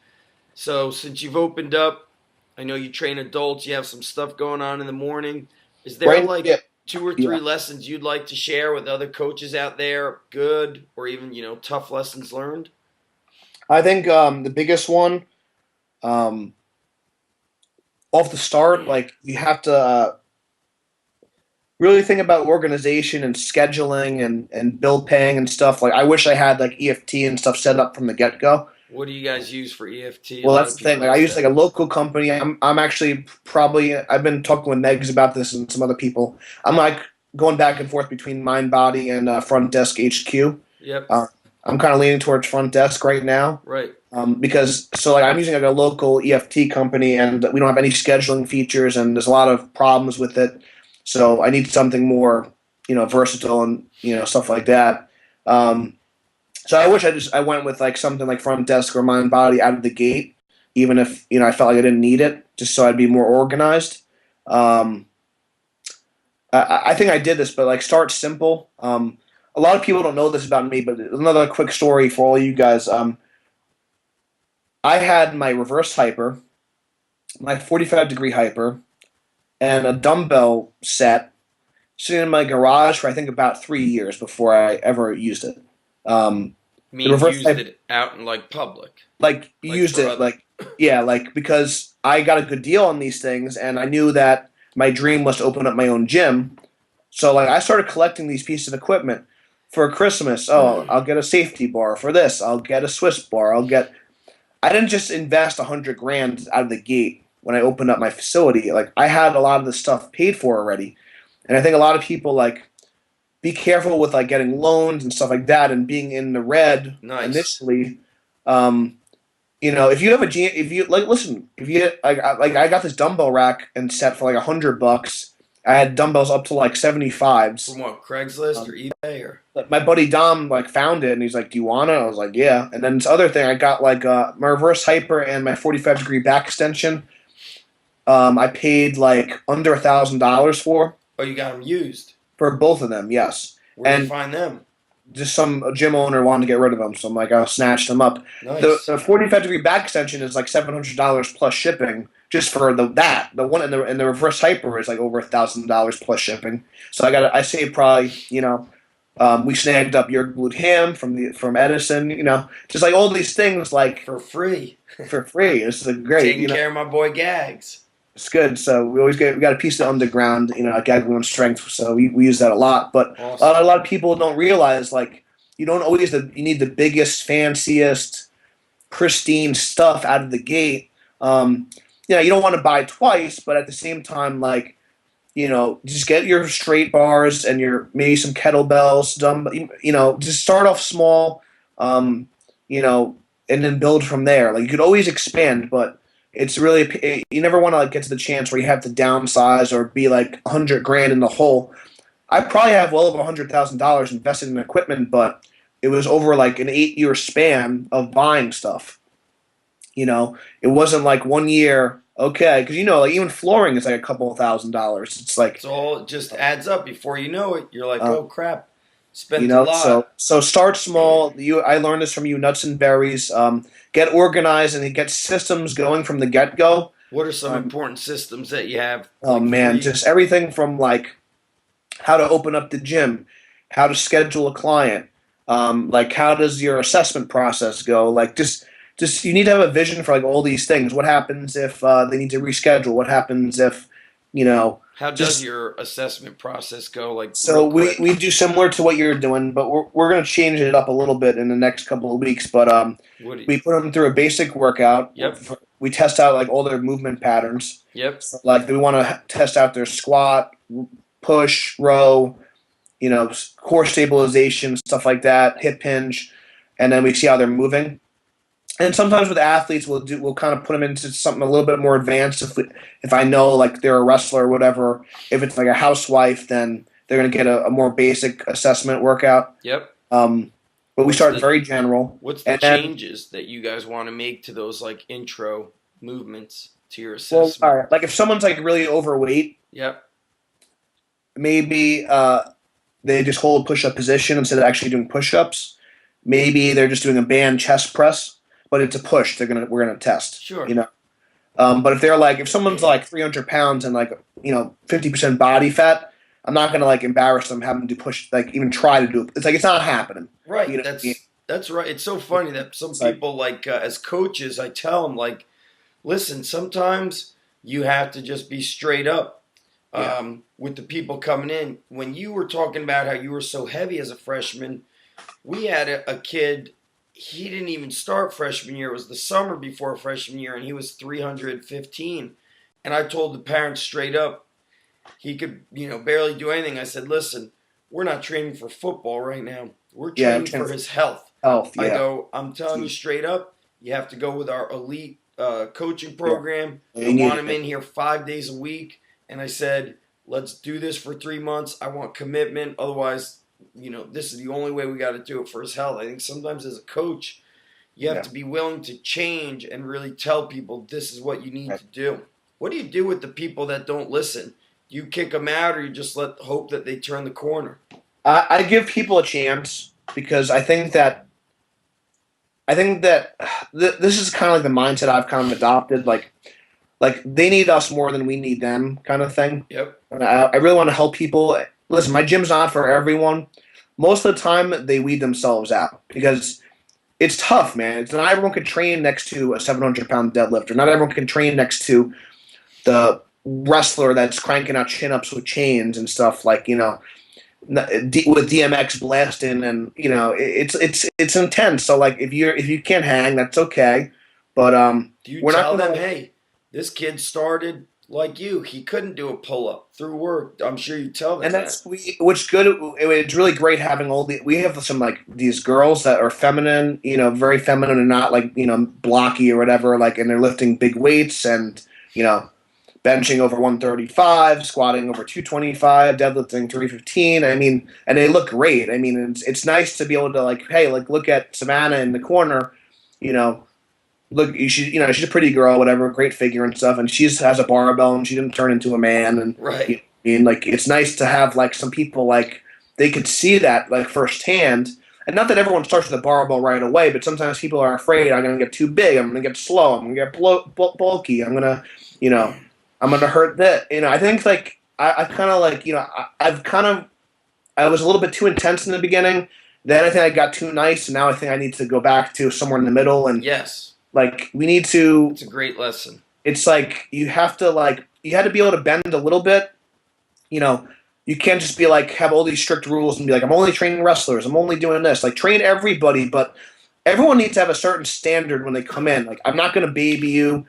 So since you've opened up, I know you train adults, you have some stuff going on in the morning. Is there 2 or 3 lessons you'd like to share with other coaches out there, good or even, tough lessons learned? I think the biggest one, off the start, like, you have to really think about organization and scheduling and bill paying and stuff. Like, I wish I had, like, EFT and stuff set up from the get-go. What do you guys use for EFT? Well, that's the thing. Like, I use, like, a local company. I'm actually I've been talking with Megs about this and some other people. I'm, like, going back and forth between MindBody and Front Desk HQ. Yep. I'm kind of leaning towards Front Desk right now. Right. Because I'm using, like, a local EFT company, and we don't have any scheduling features, and there's a lot of problems with it. So I need something more, versatile and, stuff like that. So I wish I went with, like, something like Front Desk or MindBody out of the gate, even if, I felt like I didn't need it, just so I'd be more organized. I think I did this, but, like, start simple. A lot of people don't know this about me, but another quick story for all you guys. I had my reverse hyper, my 45-degree hyper, and a dumbbell set sitting in my garage for, I think, about 3 years before I ever used it. It out in, like, public? Like, used it, because I got a good deal on these things, and I knew that my dream was to open up my own gym. So, like, I started collecting these pieces of equipment. For Christmas, I'll get a safety bar. For this, I'll get a Swiss bar. I didn't just invest $100,000 out of the gate when I opened up my facility. Like, I had a lot of the stuff paid for already. And I think a lot of people, like, be careful with like getting loans and stuff like that, and being in the red Nice. initially. If you have if you like, listen, if you I got this dumbbell rack and set for like $100. I had dumbbells up to like 75s. From what, Craigslist or eBay or? My buddy Dom like found it and he's like, "Do you want it?" I was like, "Yeah." And then this other thing, I got like my reverse hyper and my 45-degree back extension. I paid like under $1,000 Oh, you got them used. for both of them. Yes, Where did you find them? just some gym owner wanted to get rid of them, so I'm like, I'll snatch them up. Nice. The 45-degree back extension is like $700 plus shipping just for the one and the reverse hyper is like over $1,000 plus shipping. So I saved probably we snagged up your glued ham from Edison, just like all these things like For free. for free. It's great. Taking care of my boy Gags. It's good. So we got a piece of underground, Gag strength. So we use that a lot. But Awesome. a lot of people don't realize like you don't always you need the biggest, fanciest, pristine stuff out of the gate. You don't want to buy twice, but at the same time, like just get your straight bars and your maybe some kettlebells. Just start off small. And then build from there. Like you could always expand, but it's really you never want to like get to the chance where you have to downsize or be like $100,000 in the hole. I probably have well over $100,000 invested in equipment, but it was over like an 8-year span of buying stuff. It wasn't like 1 year. Okay, because like even flooring is like a couple of $1,000s. It's like It's all it just adds up. Before you know it, you're like, oh crap, spent a lot. So start small. I learned this from you, Nuts and Berries. Get organized and get systems going from the get-go. What are some important systems that you have? Oh man, just everything from like how to open up the gym, how to schedule a client, like how does your assessment process go? Like just you need to have a vision for like all these things. What happens if they need to reschedule? What happens if How does your assessment process go? Like, so we do similar to what you're doing, but we're going to change it up a little bit in the next couple of weeks. But we put them through a basic workout. Yep. We test out like all their movement patterns. Yep. Like we want to test out their squat, push, row, core stabilization, stuff like that, hip hinge, and then we see how they're moving. And sometimes with athletes, we'll kind of put them into something a little bit more advanced. If I know like they're a wrestler or whatever, if it's like a housewife, then they're going to get a more basic assessment workout. Yep. But we start very general. What's the changes that you guys want to make to those like intro movements to your assessment? Well, all right. Like if someone's like really overweight, Yep. maybe they just hold push-up position instead of actually doing push-ups. Maybe they're just doing a band chest press. But it's a push. We're gonna test. Sure. But if someone's like 300 pounds and like 50% body fat, I'm not gonna like embarrass them, have them do push, like even try to do it. It's like it's not happening. Right. That's right. It's so funny that some people like as coaches, I tell them like, listen, sometimes you have to just be straight up with the people coming in. When you were talking about how you were so heavy as a freshman, we had a kid. He didn't even start freshman year. It was the summer before freshman year, and he was 315. And I told the parents straight up, he could, barely do anything. I said, listen, we're not training for football right now. We're training for his health. I go, I'm telling you straight up, you have to go with our elite coaching program. I want him in here 5 days a week. And I said, let's do this for 3 months. I want commitment. Otherwise, this is the only way we got to do it for his health. I think sometimes as a coach, you have to be willing to change and really tell people this is what you need to do. What do you do with the people that don't listen? Do you kick them out or you just hope that they turn the corner? I give people a chance because I think that this is kind of like the mindset I've kind of adopted. Like they need us more than we need them kind of thing. Yep. And I really want to help people. Listen, my gym's not for everyone. Most of the time, they weed themselves out because it's tough, man. It's not everyone can train next to a 700-pound deadlifter. Not everyone can train next to the wrestler that's cranking out chin-ups with chains and stuff with DMX blasting, and it's intense. So like if you can't hang, that's okay. But do you tell them, hey, this kid started Like you, he couldn't do a pull up through work. I'm sure you tell them And that. which good. It's really great having we have some like these girls that are feminine, very feminine and not like blocky or whatever. Like, and they're lifting big weights and you know benching over 135, squatting over 225, deadlifting 315. I mean, and they look great. I mean, it's nice to be able to like, hey, like look at Savannah in the corner, you know, look, she's a pretty girl, whatever, great figure and stuff, and she has a barbell and she didn't turn into a man, and Right. like it's nice to have like some people like they could see that like firsthand. And not that everyone starts with a barbell right away, but sometimes people are afraid I'm going to get too big, I'm going to get slow, I'm going to get bulky, you know, I'm going to hurt that. I think like I kind of like I was a little bit too intense in the beginning. Then I think I got too nice, and now I think I need to go back to somewhere in the middle. And Yes. like we need to. It's a great lesson. It's like you had to be able to bend a little bit. You know, you can't just be like have all these strict rules and be like I'm only training wrestlers. I'm only doing this. Like train everybody, but everyone needs to have a certain standard when they come in. Like I'm not going to baby you.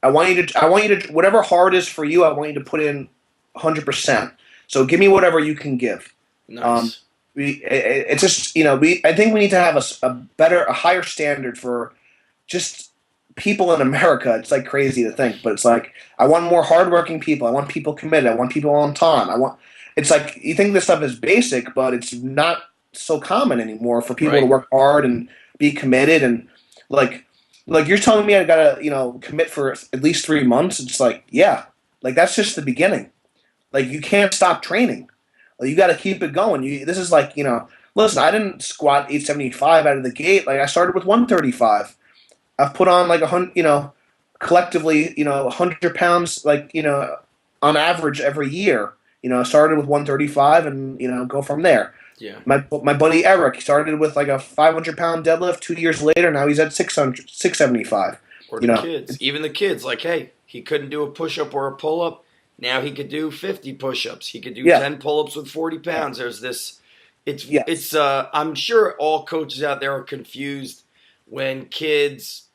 I want you to whatever hard is for you. I want you to put in 100%. So give me whatever you can give. Nice. It's just I think we need to have a higher standard for just people in America. It's like crazy to think, but it's like I want more hardworking people. I want people committed. I want people on time. It's like you think this stuff is basic, but it's not so common anymore for people to Right. work hard and be committed and like you're telling me I gotta commit for at least 3 months. It's like yeah, like that's just the beginning. Like you can't stop training. Like, you got to keep it going. This is like listen. I didn't squat 875 out of the gate. Like I started with 135. I've put on like 100, collectively, 100 pounds, like on average every year. I started with 135 and go from there. Yeah. My buddy Eric started with like a 500-pound deadlift. 2 years later, now he's at 600, 675. Or the kids. Even the kids, like, hey, he couldn't do a push up or a pull up. Now he could do 50 push ups. He could do 10 pull ups with 40 pounds. There's this. I'm sure all coaches out there are confused when kids,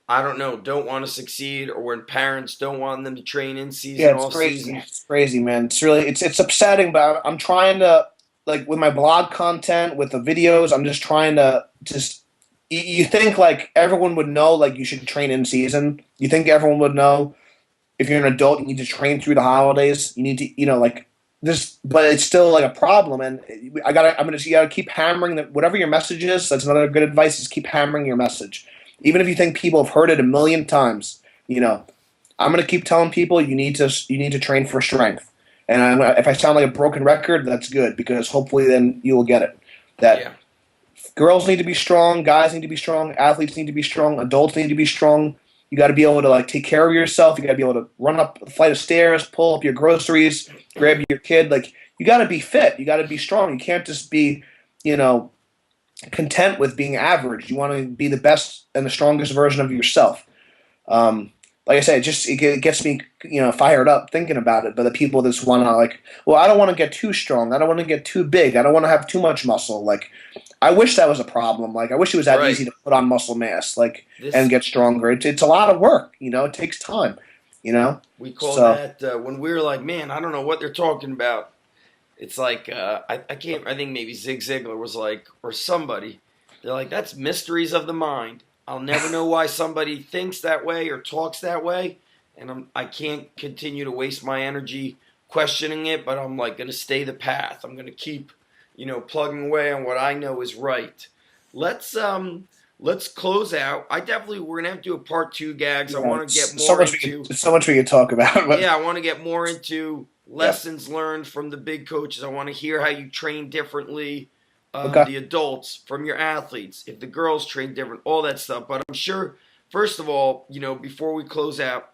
I don't know, don't want to succeed, or when parents don't want them to train in season, it's off crazy. season. It's crazy, man. It's upsetting, but I'm trying to like with my blog content, with the videos. I'm just trying to just. You think like everyone would know like you should train in season. You think everyone would know if you're an adult you need to train through the holidays. You need to like this, but it's still like a problem. And you gotta keep hammering that whatever your message is. That's another good advice is keep hammering your message. Even if you think people have heard it a million times, I'm going to keep telling people you need to train for strength. And if I sound like a broken record, that's good because hopefully then you will get it. That girls need to be strong, guys need to be strong, athletes need to be strong, adults need to be strong. You got to be able to like take care of yourself. You got to be able to run up a flight of stairs, pull up your groceries, grab your kid. Like you got to be fit. You got to be strong. You can't just be, content with being average. You want to be the best and the strongest version of yourself. Like I said, it gets me, fired up thinking about it. But the people that just want to like, well, I don't want to get too strong. I don't want to get too big. I don't want to have too much muscle. Like, I wish that was a problem. Like, I wish it was that easy to put on muscle mass, and get stronger. It's a lot of work. It takes time. We call that when we were like, man, I don't know what they're talking about. It's like I can't. I think maybe Zig Ziglar was like, or somebody. They're like, that's mysteries of the mind. I'll never know why somebody thinks that way or talks that way, and I can't continue to waste my energy questioning it. But I'm like going to stay the path. I'm going to keep, plugging away on what I know is right. Let's close out. We're gonna have to do a part 2, Gags. I want to get more into so much we could talk about. But. Yeah, I want to get more into lessons learned from the big coaches. I want to hear how you train differently. The adults from your athletes, if the girls train different, all that stuff. But I'm sure, first of all, before we close out,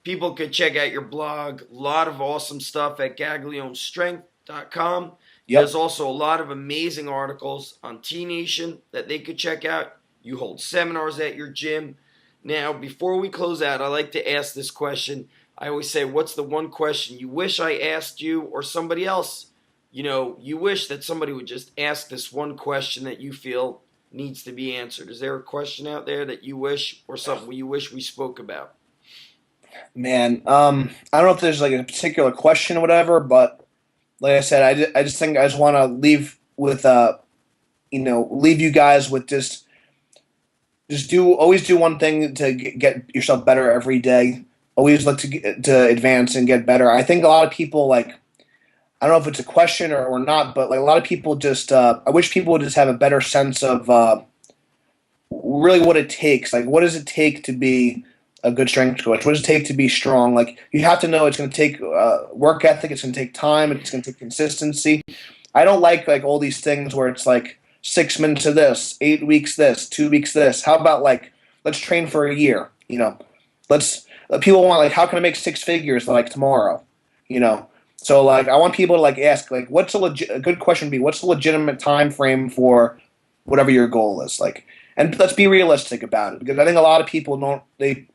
people could check out your blog. A lot of awesome stuff at gaglionestrength.com. There's also a lot of amazing articles on T Nation that they could check out. You hold seminars at your gym. Now, before we close out, I like to ask this question. I always say, what's the one question you wish I asked you or somebody else? You wish that somebody would just ask this one question that you feel needs to be answered. Is there a question out there that you wish, or something you wish we spoke about? Man, I don't know if there's like a particular question or whatever, but like I said, I just think I just want to leave with leave you guys with just do always do one thing to get yourself better every day. Always look to advance and get better. I think a lot of people like I don't know if it's a question or not, but like a lot of people just I wish people would just have a better sense of really what it takes. Like, what does it take to be a good strength coach? What does it take to be strong? Like, you have to know it's going to take work ethic. It's going to take time. It's going to take consistency. I don't like all these things where it's like 6 minutes of this, 8 weeks this, 2 weeks this. How about like let's train for a year? Let's people want like how can I make six figures like tomorrow? You know. So like I want people to like ask like what's a good question would be what's the legitimate time frame for whatever your goal is like and let's be realistic about it because I think a lot of people don't they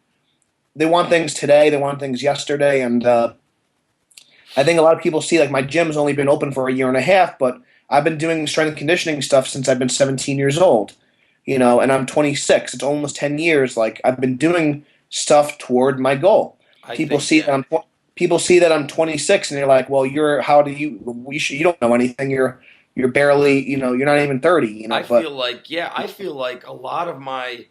want things today, they want things yesterday, and I think a lot of people see like my gym's only been open for a year and a half, but I've been doing strength and conditioning stuff since I've been 17 years old, and I'm 26. It's almost 10 years. Like I've been doing stuff toward my goal. I People think see that that. people see that I'm 26, and they're like, "Well, you don't know anything. You're barely, you're not even 30, But I feel like a lot of my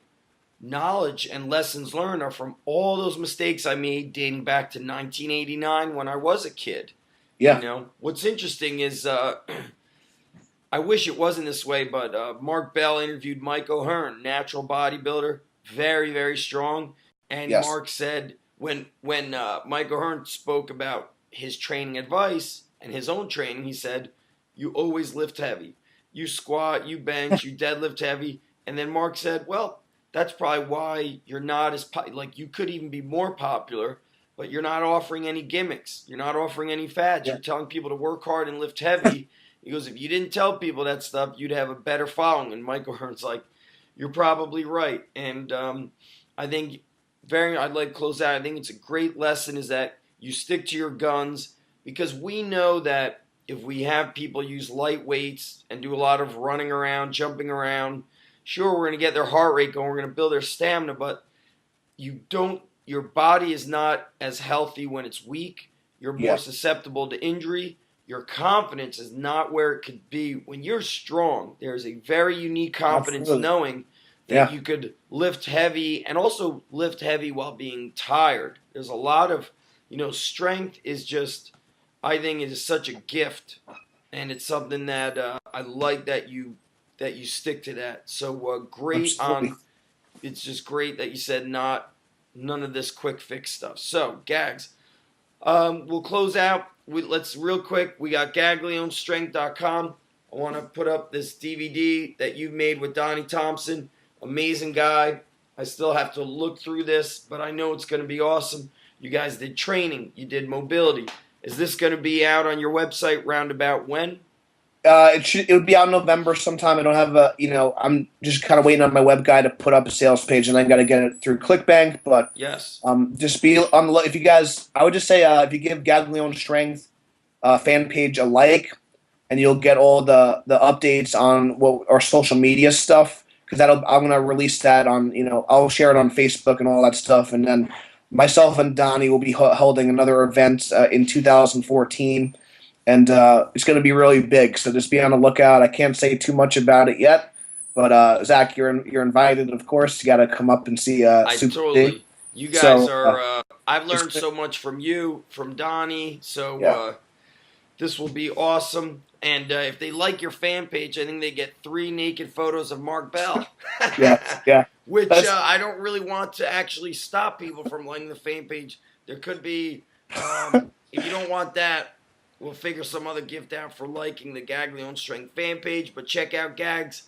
knowledge and lessons learned are from all those mistakes I made dating back to 1989 when I was a kid. yeah, What's interesting is I wish it wasn't this way, but Mark Bell interviewed Mike O'Hearn, natural bodybuilder, very, very strong. And yes, Mark said when Mike O'Hearn spoke about his training advice and his own training, he said, "You always lift heavy. You squat, you bench, you deadlift heavy." And then Mark said, "Well, that's probably why you're not like you could even be more popular." But you're not offering any gimmicks. You're not offering any fads. yeah, You're telling people to work hard and lift heavy. He goes, if you didn't tell people that stuff, you'd have a better following. And Michael Hearn's like, you're probably right. And I think I'd like to close out. I think it's a great lesson is that you stick to your guns because we know that if we have people use light weights and do a lot of running around, jumping around, sure, we're going to get their heart rate going. We're going to build their stamina, but your body is not as healthy when it's weak. You're more yeah, susceptible to injury. Your confidence is not where it could be when you're strong. There's a very unique confidence absolutely, knowing that yeah, you could lift heavy and also lift heavy while being tired. There's a lot of, strength is just, I think it is such a gift, and it's something that I like that you stick to that. So great absolutely. on. It's just great that you said none of this quick fix stuff. So Gags, we'll close out. Let's real quick. We got GaglioneStrength.com. I want to put up this DVD that you made with Donnie Thompson. Amazing guy. I still have to look through this, but I know it's going to be awesome. You guys did training. You did mobility. Is this going to be out on your website roundabout when? It would be out in November sometime. I don't have I'm just kind of waiting on my web guy to put up a sales page, and I got to get it through ClickBank. But Yes. just be on the if you guys, I would just say if you give Gaglione Strength fan page a like, and you'll get all the updates on what our social media stuff because I'm gonna release that on I'll share it on Facebook and all that stuff, and then myself and Donnie will be holding another event in 2014 and it's going to be really big. So just be on the lookout. I can't say too much about it yet, but Zach, you're invited. Of course, you got to come up and see I Super D. totally. You guys So are. I've it's learned so much from you, from Donnie. So yeah, this will be awesome. And if they like your fan page, I think they get 3 naked photos of Mark Bell. yeah, yeah. Which That's I don't really want to actually stop people from liking the fan page. There could be, if you don't want that, we'll figure some other gift out for liking the Gaglione Strength fan page. But check out Gags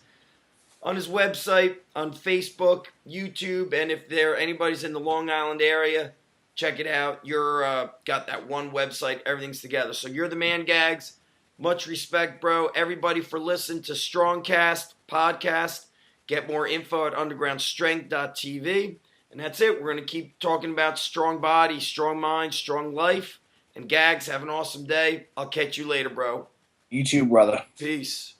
on his website, on Facebook, YouTube, and if anybody's in the Long Island area, check it out. You're got that one website, everything's together. So you're the man, Gags. Much respect, bro. Everybody for listening to StrongCast podcast. Get more info at undergroundstrength.tv. And that's it. We're going to keep talking about strong body, strong mind, strong life. And Gags, have an awesome day. I'll catch you later, bro. YouTube, brother. Peace.